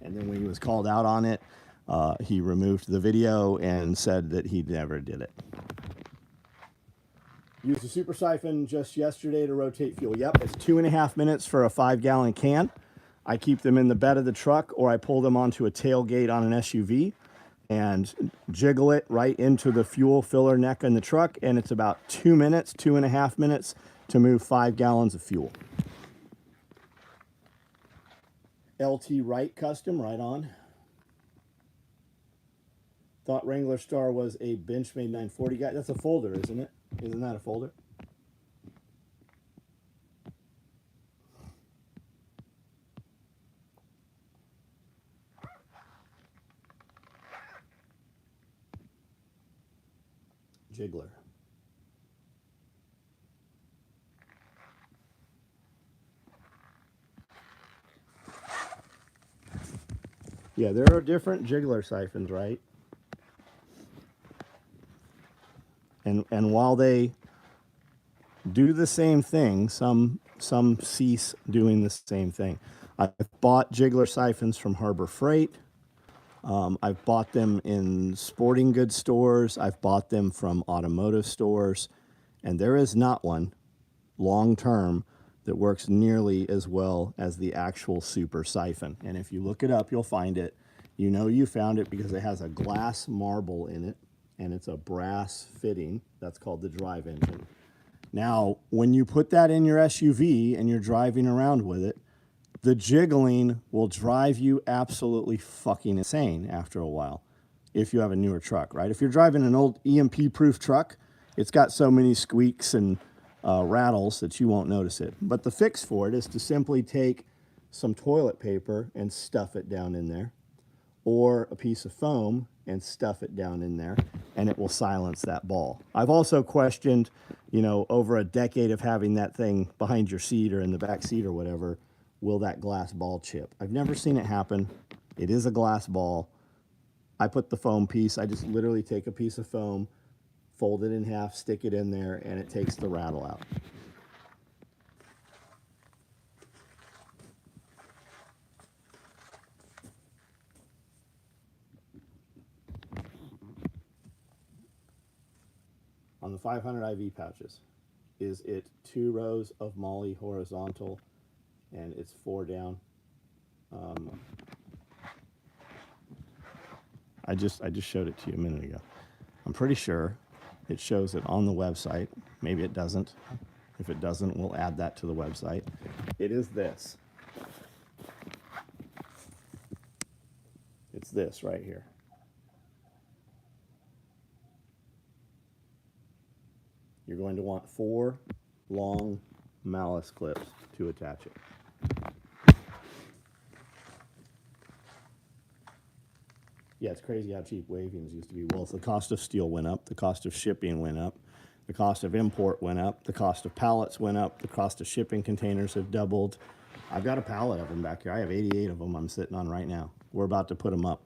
And then when he was called out on it, he removed the video and said that he never did it. Used a super siphon just yesterday to rotate fuel. Yep, it's 2.5 minutes for a 5-gallon can. I keep them in the bed of the truck, or I pull them onto a tailgate on an SUV and jiggle it right into the fuel filler neck in the truck, and it's about 2 minutes, 2.5 minutes to move 5 gallons of fuel. LT Wright custom, right on. Thought Wrangler Star was a Benchmade 940 guy. That's a folder, isn't it? Isn't that a folder? Jiggler. Yeah, there are different jiggler siphons, right? And while they do the same thing, some cease doing the same thing. I've bought jiggler siphons from Harbor Freight. I've bought them in sporting goods stores. I've bought them from automotive stores. And there is not one long-term that works nearly as well as the actual super siphon. And if you look it up, you'll find it. You know you found it because it has a glass marble in it, and it's a brass fitting. That's called the drive engine. Now, when you put that in your SUV and you're driving around with it, the jiggling will drive you absolutely fucking insane after a while if you have a newer truck, right? If you're driving an old EMP-proof truck, it's got so many squeaks and rattles that you won't notice it. But the fix for it is to simply take some toilet paper and stuff it down in there. or a piece of foam and stuff it down in there, and it will silence that ball. I've also questioned, you know, over a decade of having that thing behind your seat or in the back seat or whatever, will that glass ball chip? I've never seen it happen. It is a glass ball. I put the foam piece, I just literally take a piece of foam, fold it in half, stick it in there, and it takes the rattle out. On the 500 IV pouches, is it 2 rows of Molly horizontal and it's 4 down? I just showed it to you a minute ago. I'm pretty sure it shows it on the website. Maybe it doesn't. If it doesn't, we'll add that to the website. It is this. It's this right here. You're going to want 4 long malice clips to attach it. Yeah, it's crazy how cheap wavings used to be. Well, the cost of steel went up, the cost of shipping went up, the cost of import went up, the cost of pallets went up, the cost of shipping containers have doubled. I've got a pallet of them back here. I have 88 of them I'm sitting on right now. We're about to put them up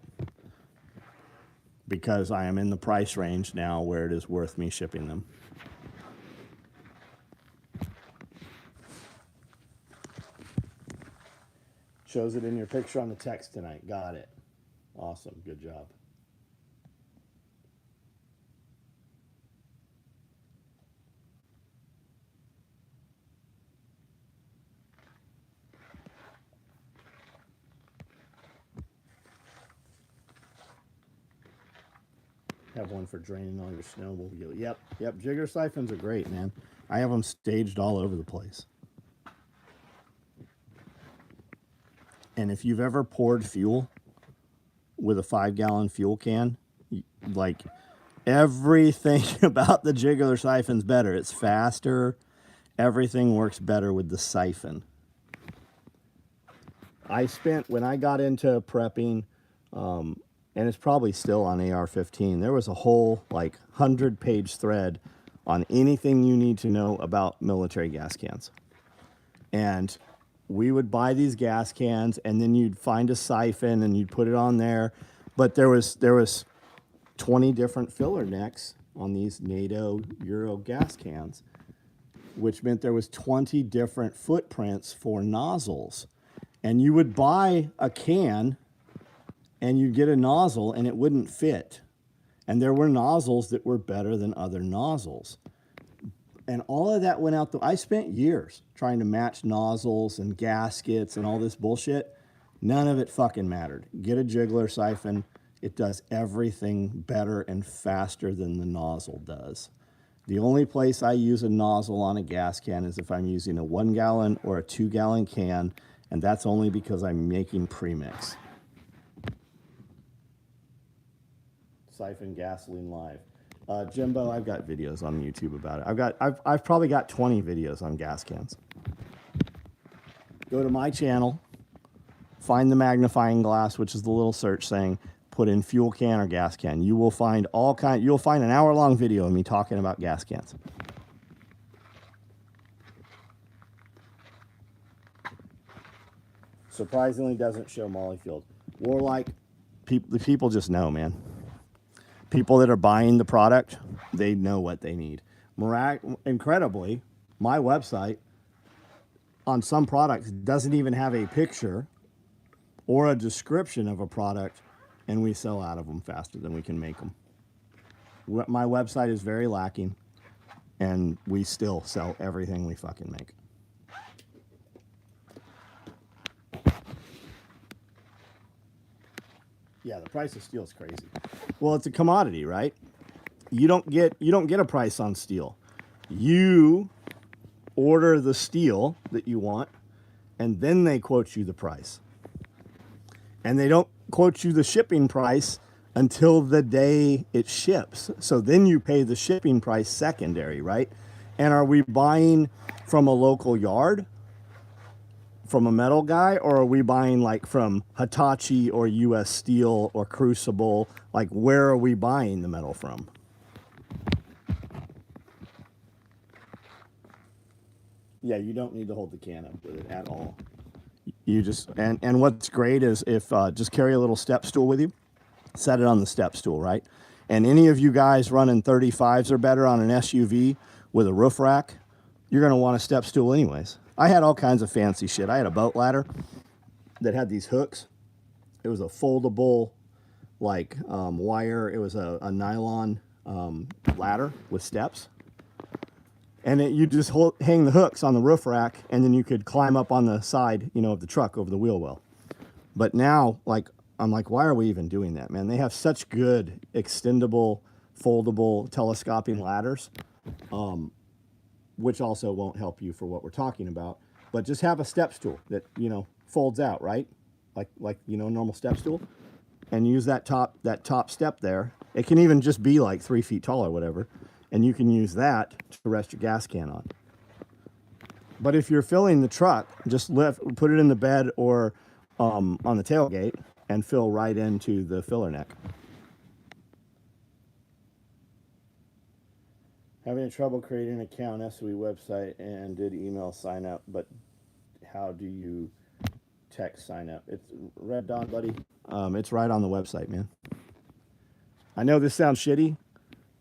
because I am in the price range now where it is worth me shipping them. Shows it in your picture on the text tonight. Got it. Awesome. Good job. Have one for draining all your snowmobile. Yep. Jigger siphons are great, man. I have them staged all over the place. And if you've ever poured fuel with a 5-gallon fuel can, like everything about the jiggler siphon's better. It's faster. Everything works better with the siphon. I spent, when I got into prepping, and it's probably still on AR-15, there was a whole like 100-page thread on anything you need to know about military gas cans. And we would buy these gas cans, and then you'd find a siphon and you'd put it on there. But there was 20 different filler necks on these NATO Euro gas cans, which meant there was 20 different footprints for nozzles. And you would buy a can and you'd get a nozzle and it wouldn't fit. And there were nozzles that were better than other nozzles. And all of that went out. I spent years trying to match nozzles and gaskets and all this bullshit. None of it fucking mattered. Get a jiggler siphon. It does everything better and faster than the nozzle does. The only place I use a nozzle on a gas can is if I'm using a 1-gallon or a 2-gallon can, and that's only because I'm making premix. Siphon gasoline live. Jimbo, I've got videos on YouTube about it. I've probably got 20 videos on gas cans. Go to my channel, find the magnifying glass, which is the little search thing, put in fuel can or gas can. You will find you'll find an hour-long video of me talking about gas cans. Surprisingly doesn't show Mollyfield. Warlike, the people just know, man. People that are buying the product, they know what they need. Incredibly, my website on some products doesn't even have a picture or a description of a product, and we sell out of them faster than we can make them. My website is very lacking, and we still sell everything we fucking make. Yeah, the price of steel is crazy. Well, it's a commodity, right? You don't get a price on steel. You order the steel that you want, and then they quote you the price. And they don't quote you the shipping price until the day it ships. So then you pay the shipping price secondary, right? And are we buying from a local yard from a metal guy, or are we buying like from Hitachi or US Steel or Crucible? Like, where are we buying the metal from? Yeah, you don't need to hold the can up with it at all. You just, and what's great is if just carry a little step stool with you, set it on the step stool, right? And any of you guys running 35s or better on an SUV with a roof rack, you're going to want a step stool anyways. I had all kinds of fancy shit. I had a boat ladder that had these hooks. It was a foldable, like, wire. It was a nylon ladder with steps. And you just hang the hooks on the roof rack, and then you could climb up on the side, you know, of the truck over the wheel well. But now, like, I'm like, why are we even doing that, man? They have such good extendable, foldable, telescoping ladders, which also won't help you for what we're talking about. But just have a step stool that, you know, folds out, right? Like you know, normal step stool, and use that top step there. It can even just be like 3 feet tall or whatever. And you can use that to rest your gas can on. But if you're filling the truck, just put it in the bed or on the tailgate and fill right into the filler neck. Having trouble creating an account SOE website and did email sign up, but how do you text sign up? It's Red Dawn, buddy. It's right on the website, man. I know this sounds shitty,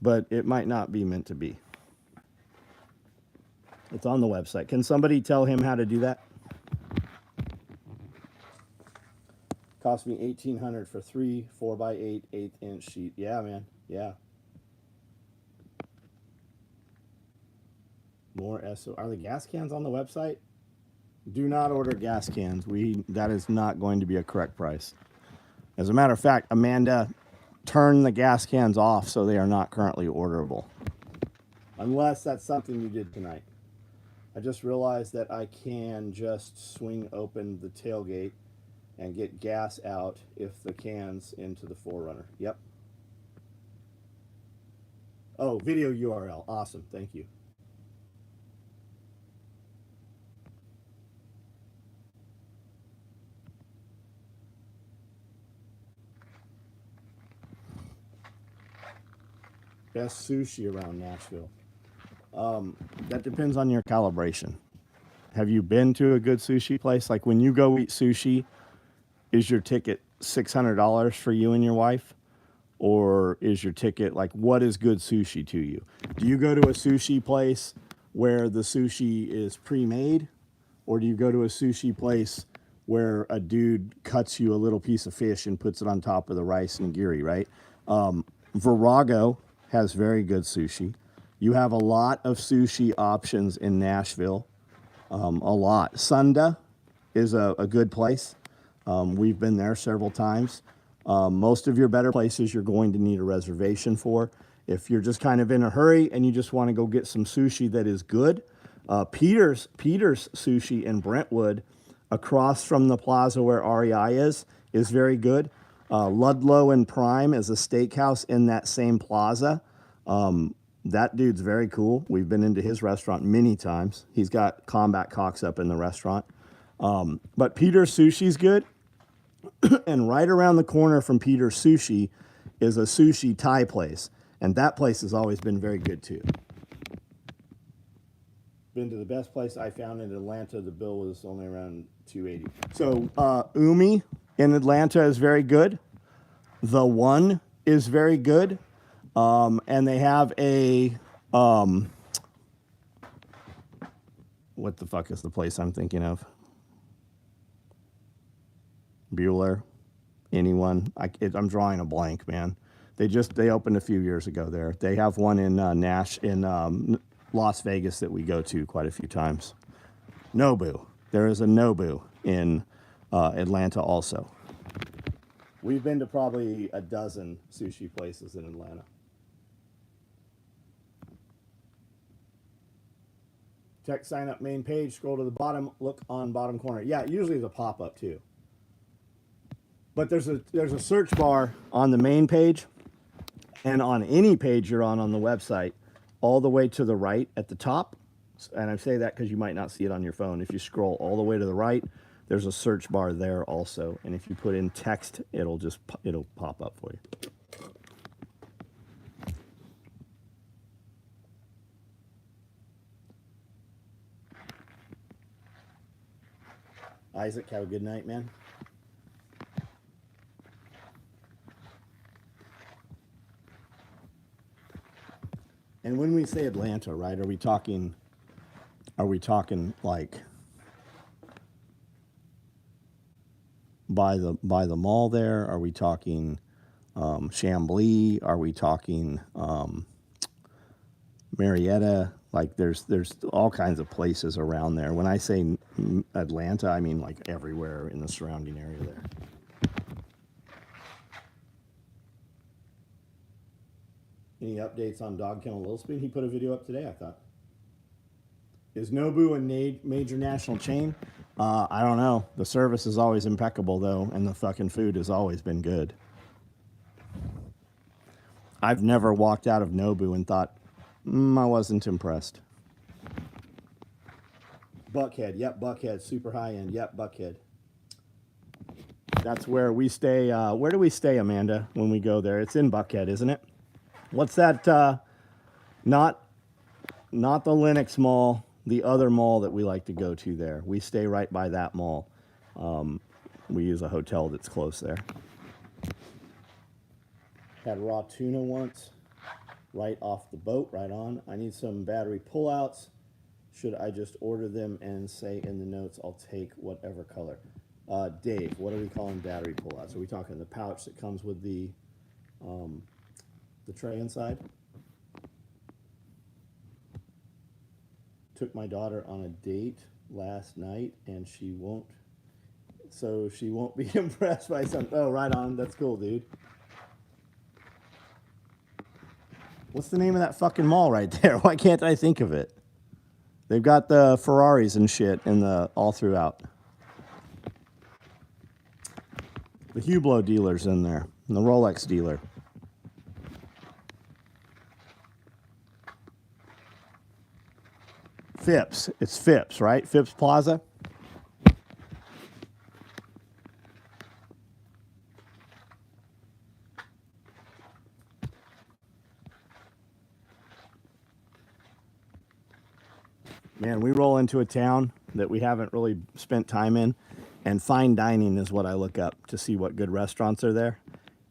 but it might not be meant to be. It's on the website. Can somebody tell him how to do that? Cost me $1,800 for 3 4x8 1/8" sheet. Yeah, man. Yeah. More SO. Are the gas cans on the website? Do not order gas cans. That is not going to be a correct price. As a matter of fact, Amanda, turn the gas cans off so they are not currently orderable. Unless that's something you did tonight. I just realized that I can just swing open the tailgate and get gas out if the can's into the 4Runner. Yep. Oh, video URL. Awesome. Thank you. Best sushi around Nashville. That depends on your calibration. Have you been to a good sushi place? Like when you go eat sushi, is your ticket $600 for you and your wife? Or is your ticket, like, what is good sushi to you? Do you go to a sushi place where the sushi is pre-made? Or do you go to a sushi place where a dude cuts you a little piece of fish and puts it on top of the rice and nigiri, right? Virago has very good sushi. You have a lot of sushi options in Nashville, a lot. Sunda is a good place. We've been there several times. Most of your better places you're going to need a reservation for. If you're just kind of in a hurry and you just want to go get some sushi that is good, Peter's Sushi in Brentwood, across from the plaza where REI is very good. Ludlow and Prime is a steakhouse in that same plaza. That dude's very cool. We've been into his restaurant many times. He's got combat cocks up in the restaurant. But Peter's Sushi's good. And right around the corner from Peter's Sushi is a sushi Thai place. And that place has always been very good too. Been to the best place I found in Atlanta. The bill was only around $280. So Umi in Atlanta is very good. The One is very good. And they have a, what the fuck is the place I'm thinking of? Bueller, anyone? I'm drawing a blank, man. They opened a few years ago there. They have one in Las Vegas that we go to quite a few times. Nobu. There is a Nobu in Atlanta also. We've been to probably a dozen sushi places in Atlanta. Check sign up main page, scroll to the bottom, look on bottom corner. Yeah, usually there's a pop-up too. But there's a search bar on the main page and on any page you're on the website, all the way to the right at the top. And I say that because you might not see it on your phone. If you scroll all the way to the right, there's a search bar there also. And if you put in text, it'll pop up for you. Isaac, have a good night, man. And when we say Atlanta, right, are we talking like by the mall there? Are we talking Chamblee? Are we talking Marietta? Like there's all kinds of places around there. When I say Atlanta, I mean like everywhere in the surrounding area there. Any updates on Dog Kennel Little Spoon? He put a video up today, I thought. Is Nobu a major national chain? I don't know. The service is always impeccable, though, and the fucking food has always been good. I've never walked out of Nobu and thought, I wasn't impressed. Buckhead. Yep, Buckhead. Super high end. Yep, Buckhead. That's where we stay. Where do we stay, Amanda, when we go there? It's in Buckhead, isn't it? What's that? Not the Lenox Mall, the other mall that we like to go to there. We stay right by that mall. We use a hotel that's close there. Had raw tuna once, right off the boat, right on. I need some battery pullouts. Should I just order them and say in the notes, I'll take whatever color? Dave, what are we calling battery pullouts? Are we talking the pouch that comes with the tray inside? Took my daughter on a date last night, and she won't be impressed by something. Oh, right on. That's cool, dude. What's the name of that fucking mall right there? Why can't I think of it? They've got the Ferraris and shit in all throughout. The Hublot dealer's in there, and the Rolex dealer. Phipps. It's Phipps, right? Phipps Plaza. Man, we roll into a town that we haven't really spent time in, and fine dining is what I look up to see what good restaurants are there.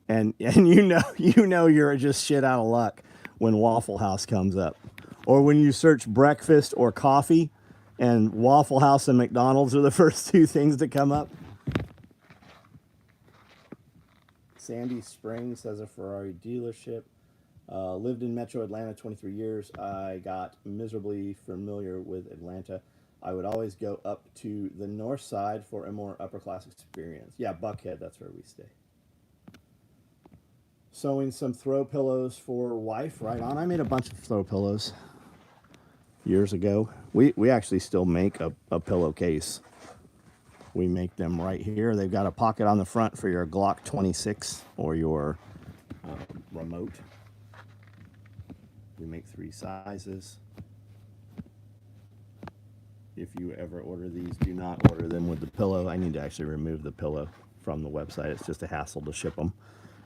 And you know you're just shit out of luck when Waffle House comes up. Or when you search breakfast or coffee, and Waffle House and McDonald's are the first two things that come up. Sandy Springs has a Ferrari dealership. Lived in Metro Atlanta 23 years. I got miserably familiar with Atlanta. I would always go up to the north side for a more upper class experience. Yeah, Buckhead, that's where we stay. Sewing some throw pillows for wife, right on. I made a bunch of throw pillows years ago. We actually still make a pillowcase. We make them right here. They've got a pocket on the front for your Glock 26 or your remote. We make 3 sizes. If you ever order these, do not order them with the pillow. I need to actually remove the pillow from the website. It's just a hassle to ship them.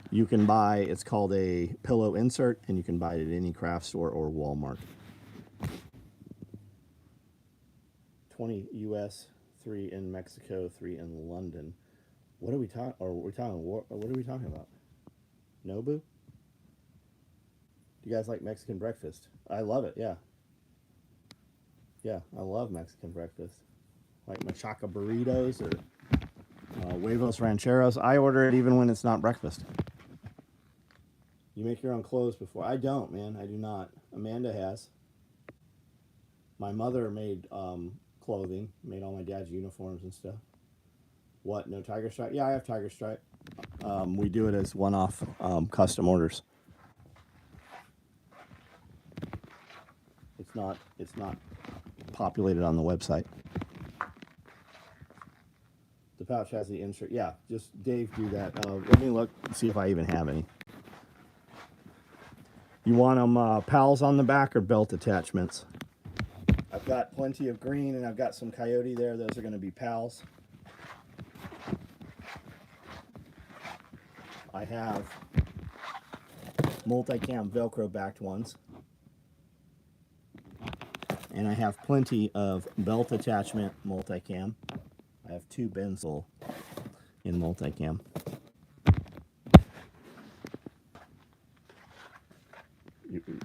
You can buy, it's called a pillow insert, and you can buy it at any craft store or Walmart. 20 US, 3 in Mexico, 3 in London. What are we talking? Or what are we talking about? Nobu? Do you guys like Mexican breakfast? I love it. Yeah. Yeah, I love Mexican breakfast. Like machaca burritos or huevos rancheros. I order it even when it's not breakfast. You make your own clothes before? I don't, man. I do not. Amanda has. My mother made clothing, made all my dad's uniforms and stuff. What? No Tiger Stripe? Yeah, I have Tiger Stripe. We do it as one-off custom orders. It's not populated on the website. The pouch has the insert. Yeah, just Dave do that. Let me look and see if I even have any. You want them pals on the back or belt attachments? I've got plenty of green, and I've got some coyote there. Those are going to be pals. I have multicam Velcro backed ones. And I have plenty of belt attachment multicam. I have 2 Benzel in multicam.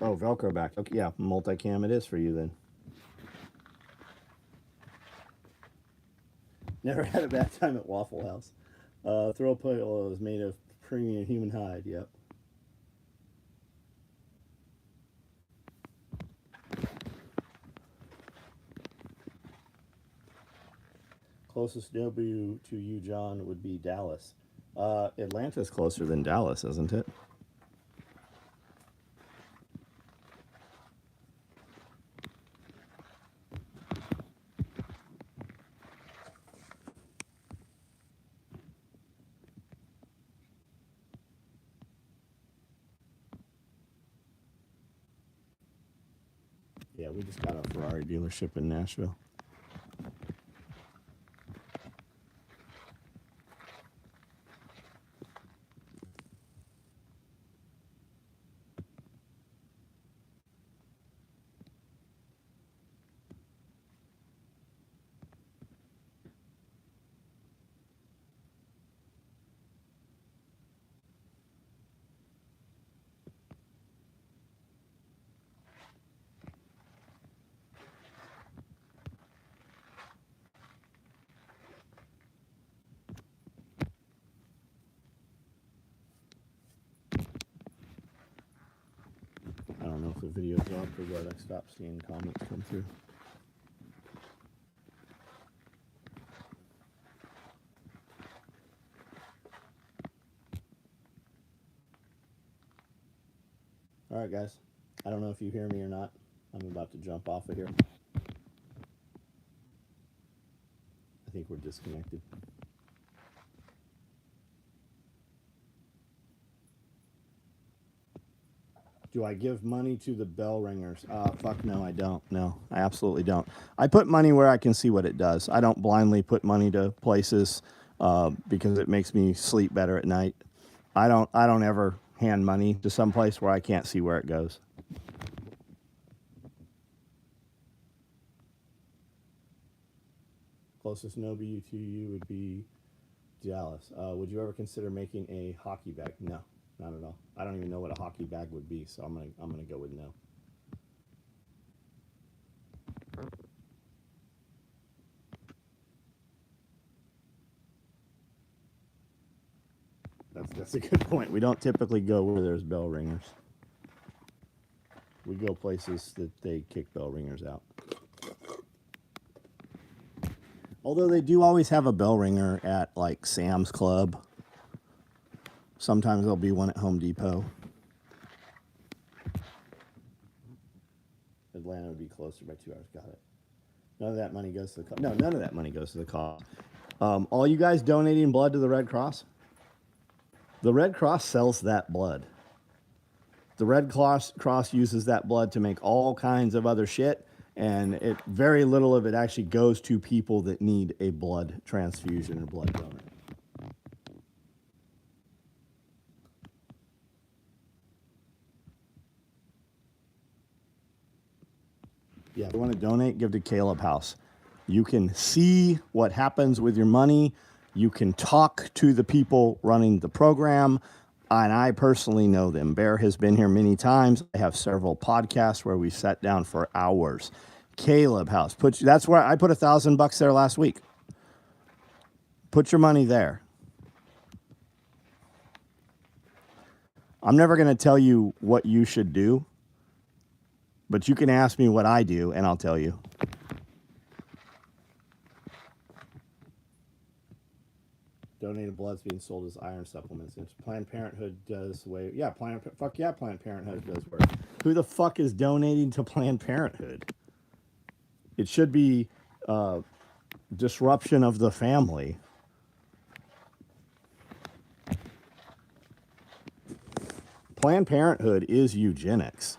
Oh, Velcro back. Okay, yeah, multicam it is for you then. Never had a bad time at Waffle House. Throw pillow is made of premium human hide. Yep. Closest W to you, John, would be Dallas. Atlanta's closer than Dallas, isn't it? Yeah, we just got a Ferrari dealership in Nashville. I don't know if the video's up or what. I stopped seeing comments come through. All right, guys. I don't know if you hear me or not. I'm about to jump off of here. I think we're disconnected. Do I give money to the bell ringers? Fuck no, I don't. No, I absolutely don't. I put money where I can see what it does. I don't blindly put money to places because it makes me sleep better at night. I don't ever hand money to some place where I can't see where it goes. Closest Nobu to you would be Dallas. Would you ever consider making a hockey bag? No, not at all. I don't even know what a hockey bag would be, so I'm gonna go with no. That's a good point. We don't typically go where there's bell ringers. We go places that they kick bell ringers out. Although they do always have a bell ringer at like Sam's Club. Sometimes there'll be one at Home Depot. Atlanta would be closer by 2 hours. Got it. None of that money goes to the cause. No, none of that money goes to the cause. All you guys donating blood to the Red Cross? The Red Cross sells that blood. The Red Cross uses that blood to make all kinds of other shit, and very little of it actually goes to people that need a blood transfusion or blood donor. Yeah, if you want to donate, give to Caleb House. You can see what happens with your money. You can talk to the people running the program, and I personally know them. Bear has been here many times. I have several podcasts where we sat down for hours. Caleb House, that's where I put $1,000 there last week. Put your money there. I'm never going to tell you what you should do, but you can ask me what I do, and I'll tell you. Donated blood's being sold as iron supplements. If Planned Parenthood does way, yeah, Planned Parenthood does work. Who the fuck is donating to Planned Parenthood? It should be disruption of the family. Planned Parenthood is eugenics.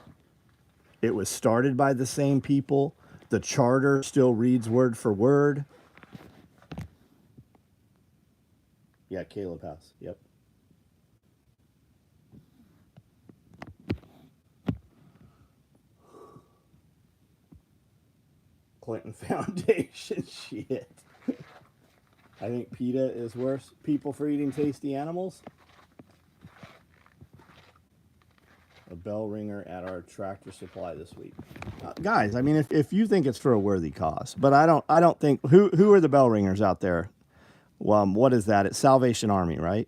It was started by the same people. The charter still reads word for word. Yeah, Caleb House. Yep. Clinton Foundation shit. I think PETA is worse. People for eating tasty animals. A bell ringer at our Tractor Supply this week. Guys, I mean, if you think it's for a worthy cause, but I don't think who are the bell ringers out there? Well, what is that? It's Salvation Army, right?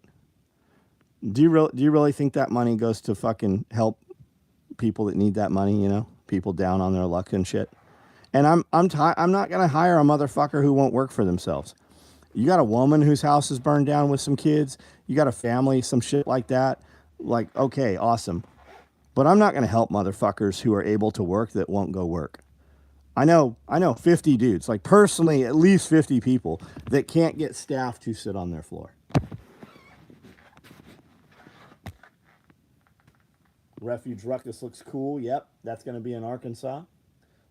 Do you really think that money goes to fucking help people that need that money? You know, people down on their luck and shit. And I'm not gonna hire a motherfucker who won't work for themselves. You got a woman whose house is burned down with some kids. You got a family, some shit like that. Like, okay, awesome. But I'm not going to help motherfuckers who are able to work that won't go work. I know 50 dudes, like personally, at least 50 people that can't get staff to sit on their floor. Refuge Ruckus looks cool. Yep, that's going to be in Arkansas.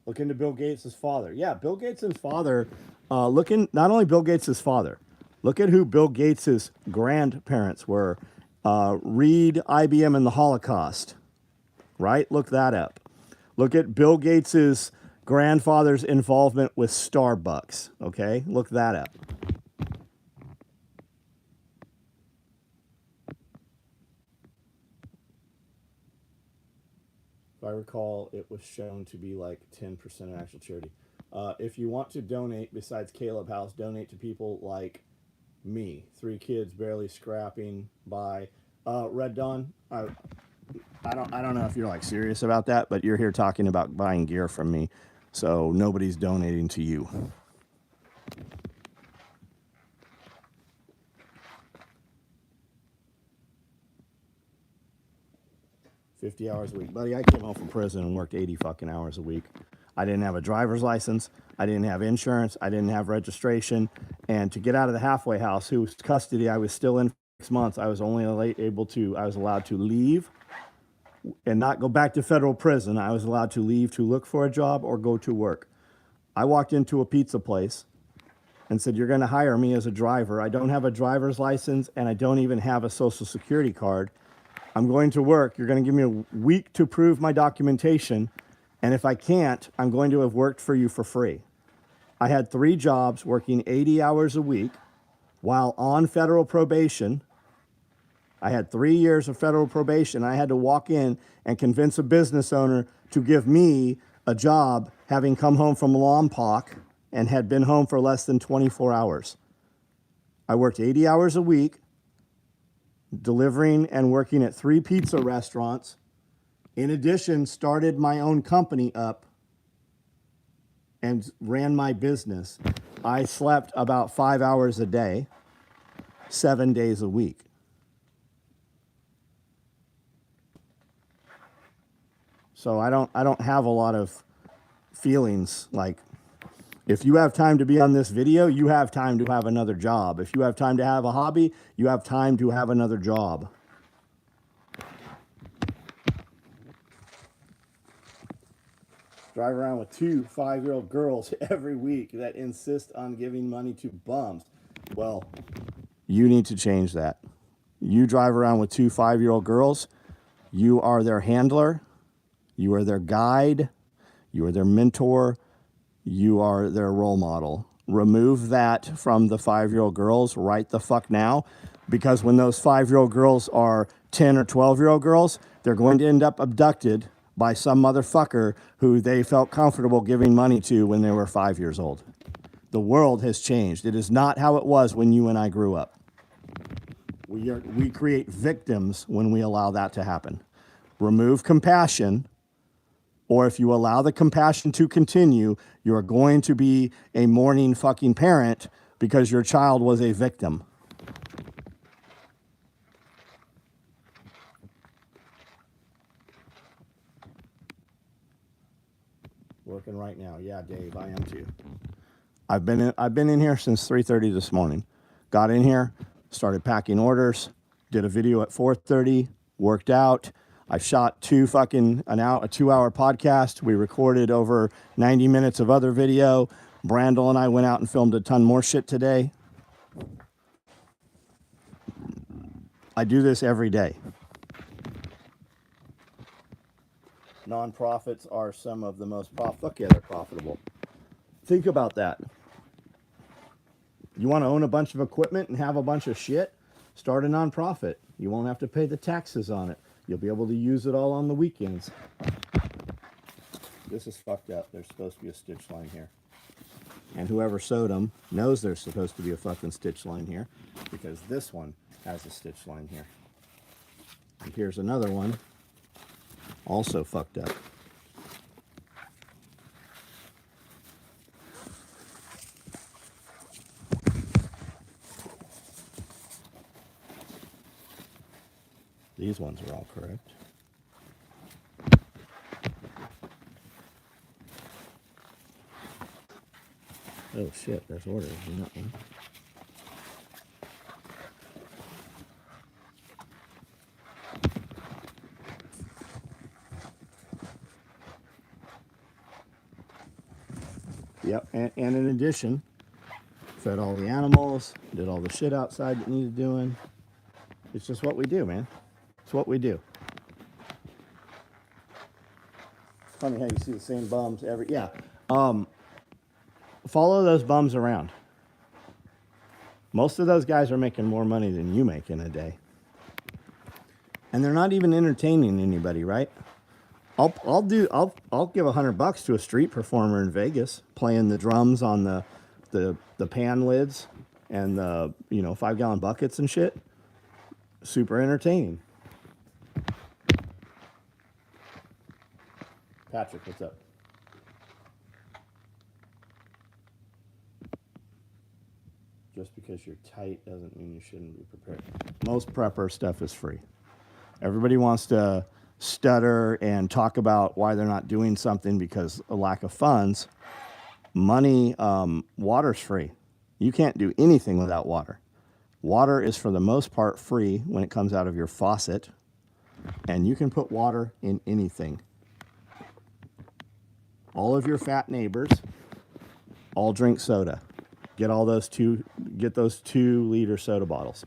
Look into Bill Gates' father. Yeah, Bill Gates' father. Not only Bill Gates' father. Look at who Bill Gates' grandparents were. Read IBM and the Holocaust. Right? Look that up. Look at Bill Gates' grandfather's involvement with Starbucks. Okay? Look that up. If I recall, it was shown to be like 10% of actual charity. If you want to donate, besides Caleb House, donate to people like me. 3 kids barely scrapping by. Red Dawn, I don't know if you're like serious about that, but you're here talking about buying gear from me, so nobody's donating to you. $50 a week. Buddy, I came home from prison and worked 80 fucking hours a week. I didn't have a driver's license. I didn't have insurance. I didn't have registration. And to get out of the halfway house, whose custody I was still in for 6 months, I was only I was allowed to leave and not go back to federal prison. I was allowed to leave to look for a job or go to work. I walked into a pizza place and said, "You're going to hire me as a driver. I don't have a driver's license and I don't even have a social security card. I'm going to work. You're going to give me a week to prove my documentation. And if I can't, I'm going to have worked for you for free." I had 3 jobs working 80 hours a week while on federal probation. I had 3 years of federal probation. I had to walk in and convince a business owner to give me a job, having come home from Lompoc and had been home for less than 24 hours. I worked 80 hours a week, delivering and working at 3 pizza restaurants. In addition, started my own company up and ran my business. I slept about 5 hours a day, 7 days a week. So I don't have a lot of feelings. Like, if you have time to be on this video, you have time to have another job. If you have time to have a hobby, you have time to have another job. Drive around with 2 5-year-old girls every week that insist on giving money to bums. Well, you need to change that. You drive around with 2 5-year-old girls. You are their handler. You are their guide. You are their mentor. You are their role model. Remove that from the 5-year-old girls right the fuck now, because when those 5-year-old girls are 10 or 12-year-old girls, they're going to end up abducted by some motherfucker who they felt comfortable giving money to when they were 5 years old. The world has changed. It is not how it was when you and I grew up. We create victims when we allow that to happen. Remove compassion, or if you allow the compassion to continue, you're going to be a mourning fucking parent because your child was a victim. Working right now. Yeah, Dave, I am too. I've been in here since 3:30 this morning. Got in here, started packing orders, did a video at 4:30, worked out. I shot a 2-hour podcast. We recorded over 90 minutes of other video. Brandel and I went out and filmed a ton more shit today. I do this every day. Nonprofits are some of the most fuck yeah, they're profitable. Think about that. You want to own a bunch of equipment and have a bunch of shit? Start a nonprofit. You won't have to pay the taxes on it. You'll be able to use it all on the weekends. This is fucked up. There's supposed to be a stitch line here. And whoever sewed them knows there's supposed to be a fucking stitch line here, because this one has a stitch line here. And here's another one, also fucked up. These ones are all correct. Oh shit, there's orders in that one. Yep, and in addition, fed all the animals, did all the shit outside that needed doing. It's just what we do, man. It's what we do. Funny how you see the same bums every, yeah. Follow those bums around. Most of those guys are making more money than you make in a day. And they're not even entertaining anybody, right? I'll give $100 to a street performer in Vegas playing the drums on the pan lids and the 5-gallon buckets and shit. Super entertaining. Patrick, what's up? Just because you're tight doesn't mean you shouldn't be prepared. Most prepper stuff is free. Everybody wants to stutter and talk about why they're not doing something because of lack of funds. Money, water's free. You can't do anything without water. Water is for the most part free when it comes out of your faucet, and you can put water in anything. All of your fat neighbors all drink soda. Get those 2-liter soda bottles.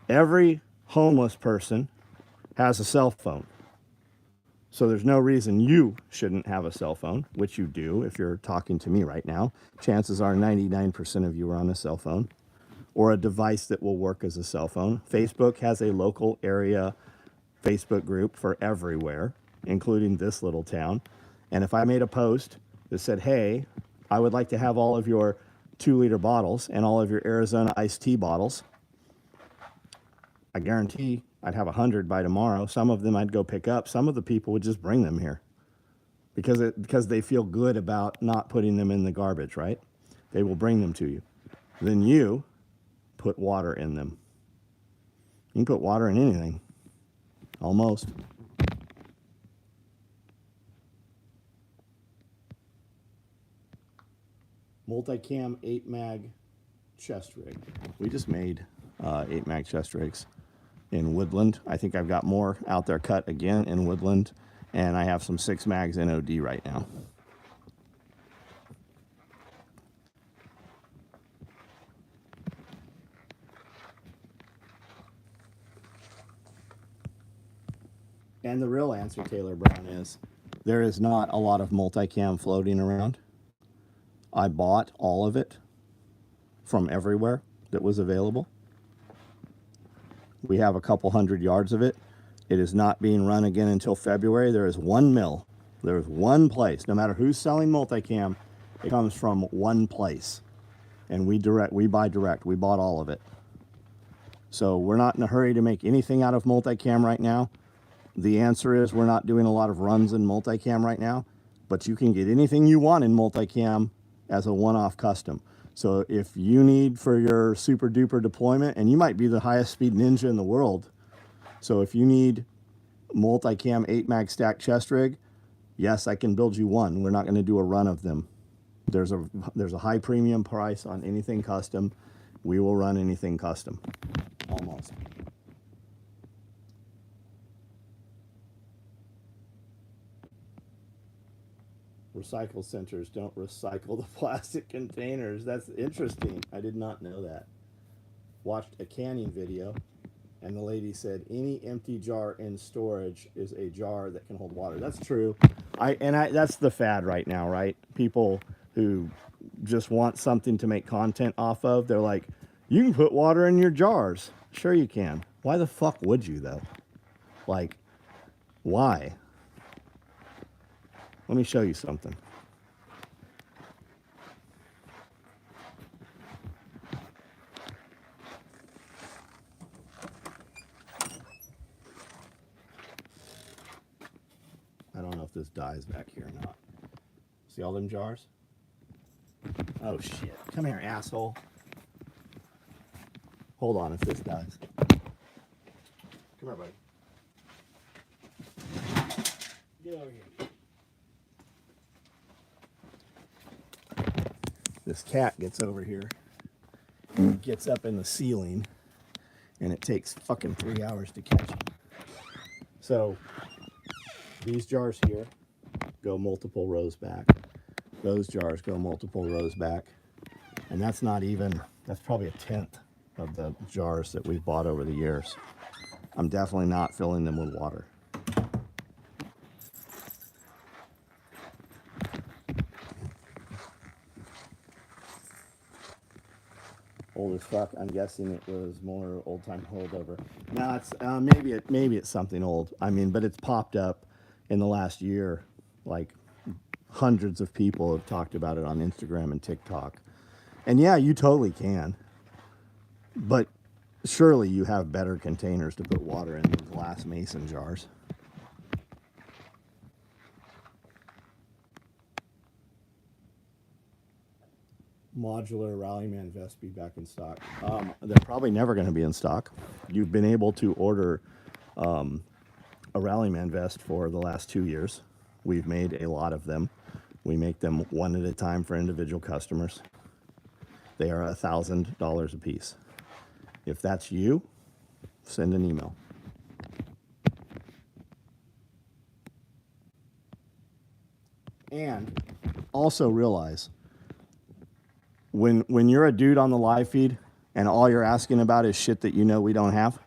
Every homeless person has a cell phone. So there's no reason you shouldn't have a cell phone, which you do if you're talking to me right now. Chances are 99% of you are on a cell phone or a device that will work as a cell phone. Facebook has a local area Facebook group for everywhere, including this little town. And if I made a post that said, hey, I would like to have all of your 2-liter bottles and all of your Arizona iced tea bottles, I guarantee I'd have 100 by tomorrow. Some of them I'd go pick up. Some of the people would just bring them here because they feel good about not putting them in the garbage, right? They will bring them to you. Then you put water in them. You can put water in anything, almost. Multicam 8-mag chest rig. We just made 8-mag chest rigs in Woodland. I think I've got more out there cut again in Woodland, and I have some 6 mags in OD right now. And the real answer, Taylor Brown, is there is not a lot of multicam floating around. I bought all of it from everywhere that was available. We have a couple 100 yards of it. It is not being run again until February. There is one mill. There is one place. No matter who's selling multicam, it comes from one place. And we buy direct. We bought all of it. So we're not in a hurry to make anything out of multicam right now. The answer is we're not doing a lot of runs in multicam right now, but you can get anything you want in multicam as a one-off custom. So if you need for your super duper deployment, and you might be the highest speed ninja in the world, so if you need multicam 8-mag stack chest rig, yes, I can build you one. We're not going to do a run of them. There's a high premium price on anything custom. We will run anything custom, almost. Recycle centers don't recycle the plastic containers. That's interesting. I did not know that. Watched a canning video, and the lady said any empty jar in storage is a jar that can hold water. That's true. That's the fad right now, right? People who just want something to make content off of, they're like, you can put water in your jars. Sure you can. Why the fuck would you though? Like, why? Let me show you something. I don't know if this dies back here or not. See all them jars? Oh shit. Come here, asshole. Hold on if this dies. Come here, buddy. Get over here. This cat gets over here, gets up in the ceiling, and it takes fucking 3 hours to catch him. So these jars here go multiple rows back. Those jars go multiple rows back. And that's not even, that's probably a tenth of the jars that we've bought over the years. I'm definitely not filling them with water. Old as fuck. I'm guessing it was more old time holdover. No, it's maybe it's something old. I mean, but it's popped up in the last year. Like hundreds of people have talked about it on Instagram and TikTok. And yeah, you totally can. But surely you have better containers to put water in than glass mason jars. Modular Rallyman vest be back in stock. They're probably never going to be in stock. You've been able to order a Rallyman vest for the last 2 years. We've made a lot of them. We make them one at a time for individual customers. They are $1,000 a piece. If that's you, send an email. And also realize, when you're a dude on the live feed and all you're asking about is shit that you know we don't have,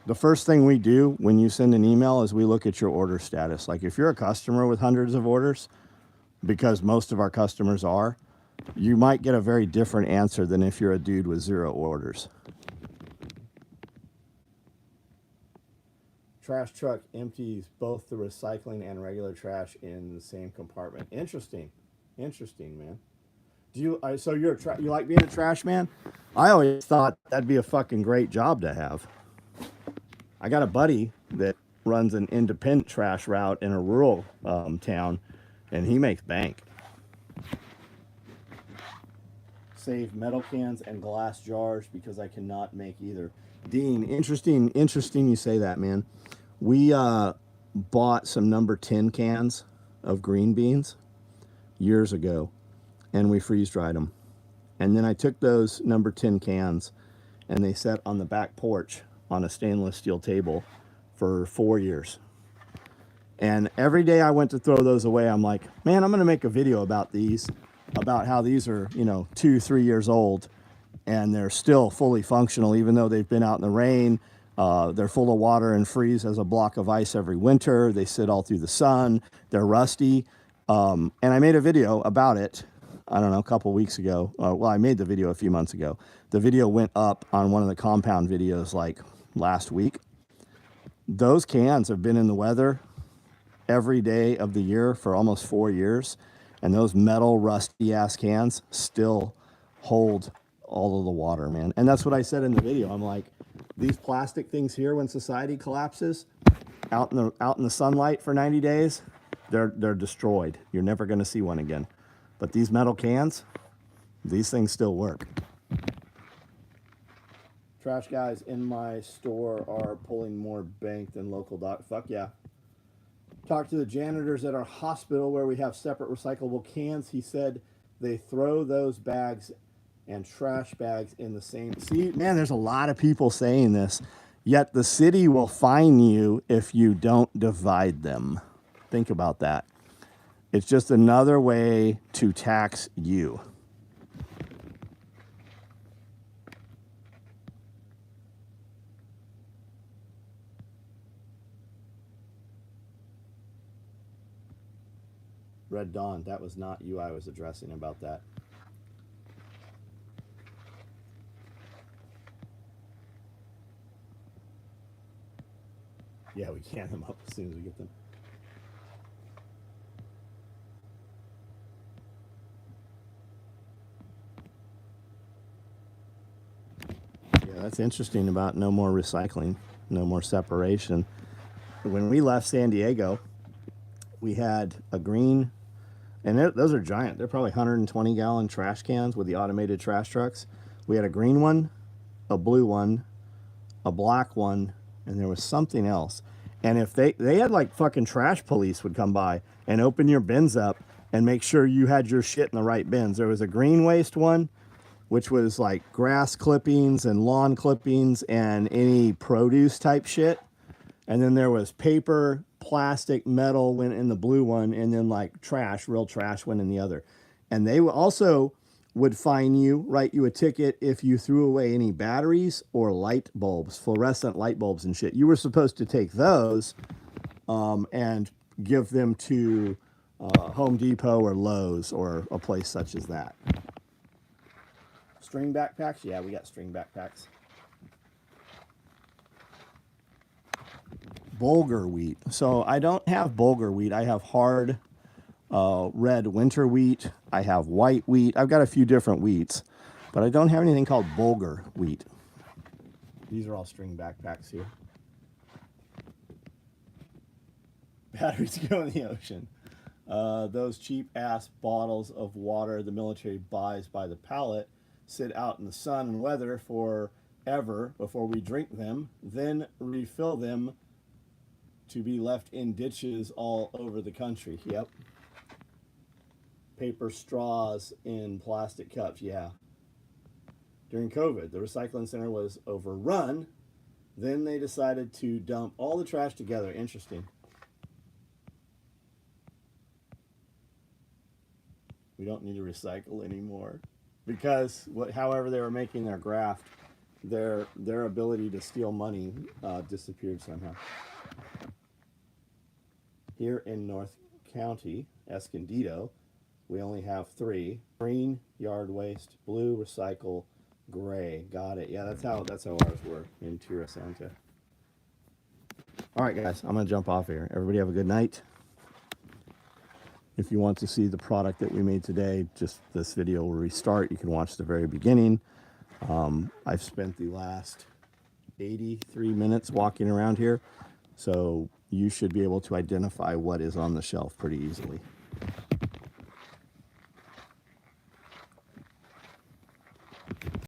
the first thing we do when you send an email is we look at your order status. Like if you're a customer with hundreds of orders, because most of our customers are, you might get a very different answer than if you're a dude with 0 orders. Trash truck empties both the recycling and regular trash in the same compartment. Interesting, man. Do you? So you like being a trash man? I always thought that'd be a fucking great job to have. I got a buddy that runs an independent trash route in a rural town, and he makes bank. Save metal cans and glass jars because I cannot make either. Dean, interesting you say that, man. We bought some number 10 cans of green beans years ago, and we freeze dried them. And then I took those number 10 cans and they sat on the back porch on a stainless steel table for 4 years. And every day I went to throw those away, I'm like, man, I'm going to make a video about these, about how these are, 2-3 years old and they're still fully functional, even though they've been out in the rain. They're full of water and freeze as a block of ice every winter. They sit all through the sun. They're rusty. And I made a video about it, I don't know, a couple weeks ago. Well, I made the video a few months ago. The video went up on one of the compound videos like last week. Those cans have been in the weather every day of the year for almost 4 years. And those metal rusty ass cans still hold all of the water, man. And that's what I said in the video. I'm like, these plastic things here, when society collapses out in the sunlight for 90 days, they're destroyed. You're never going to see one again. But these metal cans, these things still work. Trash guys in my store are pulling more bank than local doc. Fuck yeah. Talked to the janitors at our hospital where we have separate recyclable cans. He said they throw those bags and trash bags in the same. See, man, there's a lot of people saying this, yet the city will fine you if you don't divide them. Think about that. It's just another way to tax you. Red Dawn, that was not you I was addressing about that. Yeah, we can them up as soon as we get them. Yeah, that's interesting about no more recycling, no more separation. When we left San Diego, we had a green, and those are giant. They're probably 120-gallon trash cans with the automated trash trucks. We had a green one, a blue one, a black one, and there was something else. And if they had like fucking trash police would come by and open your bins up and make sure you had your shit in the right bins. There was a green waste one, which was like grass clippings and lawn clippings and any produce type shit. And then there was paper, plastic, metal went in the blue one, and then like trash, real trash went in the other. And they also would fine you, write you a ticket if you threw away any batteries or light bulbs, fluorescent light bulbs and shit. You were supposed to take those and give them to Home Depot or Lowe's or a place such as that. String backpacks? Yeah, we got string backpacks. Bulgur wheat. So I don't have bulgur wheat. I have hard red winter wheat. I have white wheat. I've got a few different wheats, but I don't have anything called bulgur wheat. These are all string backpacks here. Batteries go in the ocean. Those cheap ass bottles of water the military buys by the pallet sit out in the sun and weather forever before we drink them, then refill them to be left in ditches all over the country. Yep. Paper straws in plastic cups. Yeah. During COVID, the recycling center was overrun. Then they decided to dump all the trash together. Interesting. We don't need to recycle anymore because however they were making their graft, their ability to steal money disappeared somehow. Here in North County, Escondido, we only have 3: green, yard waste; blue, recycle; gray. Got it. Yeah, that's how ours were in Tierra Santa. All right, guys, I'm gonna jump off here. Everybody have a good night. If you want to see the product that we made today, just this video will restart. You can watch the very beginning. I've spent the last 83 minutes walking around here, so you should be able to identify what is on the shelf pretty easily.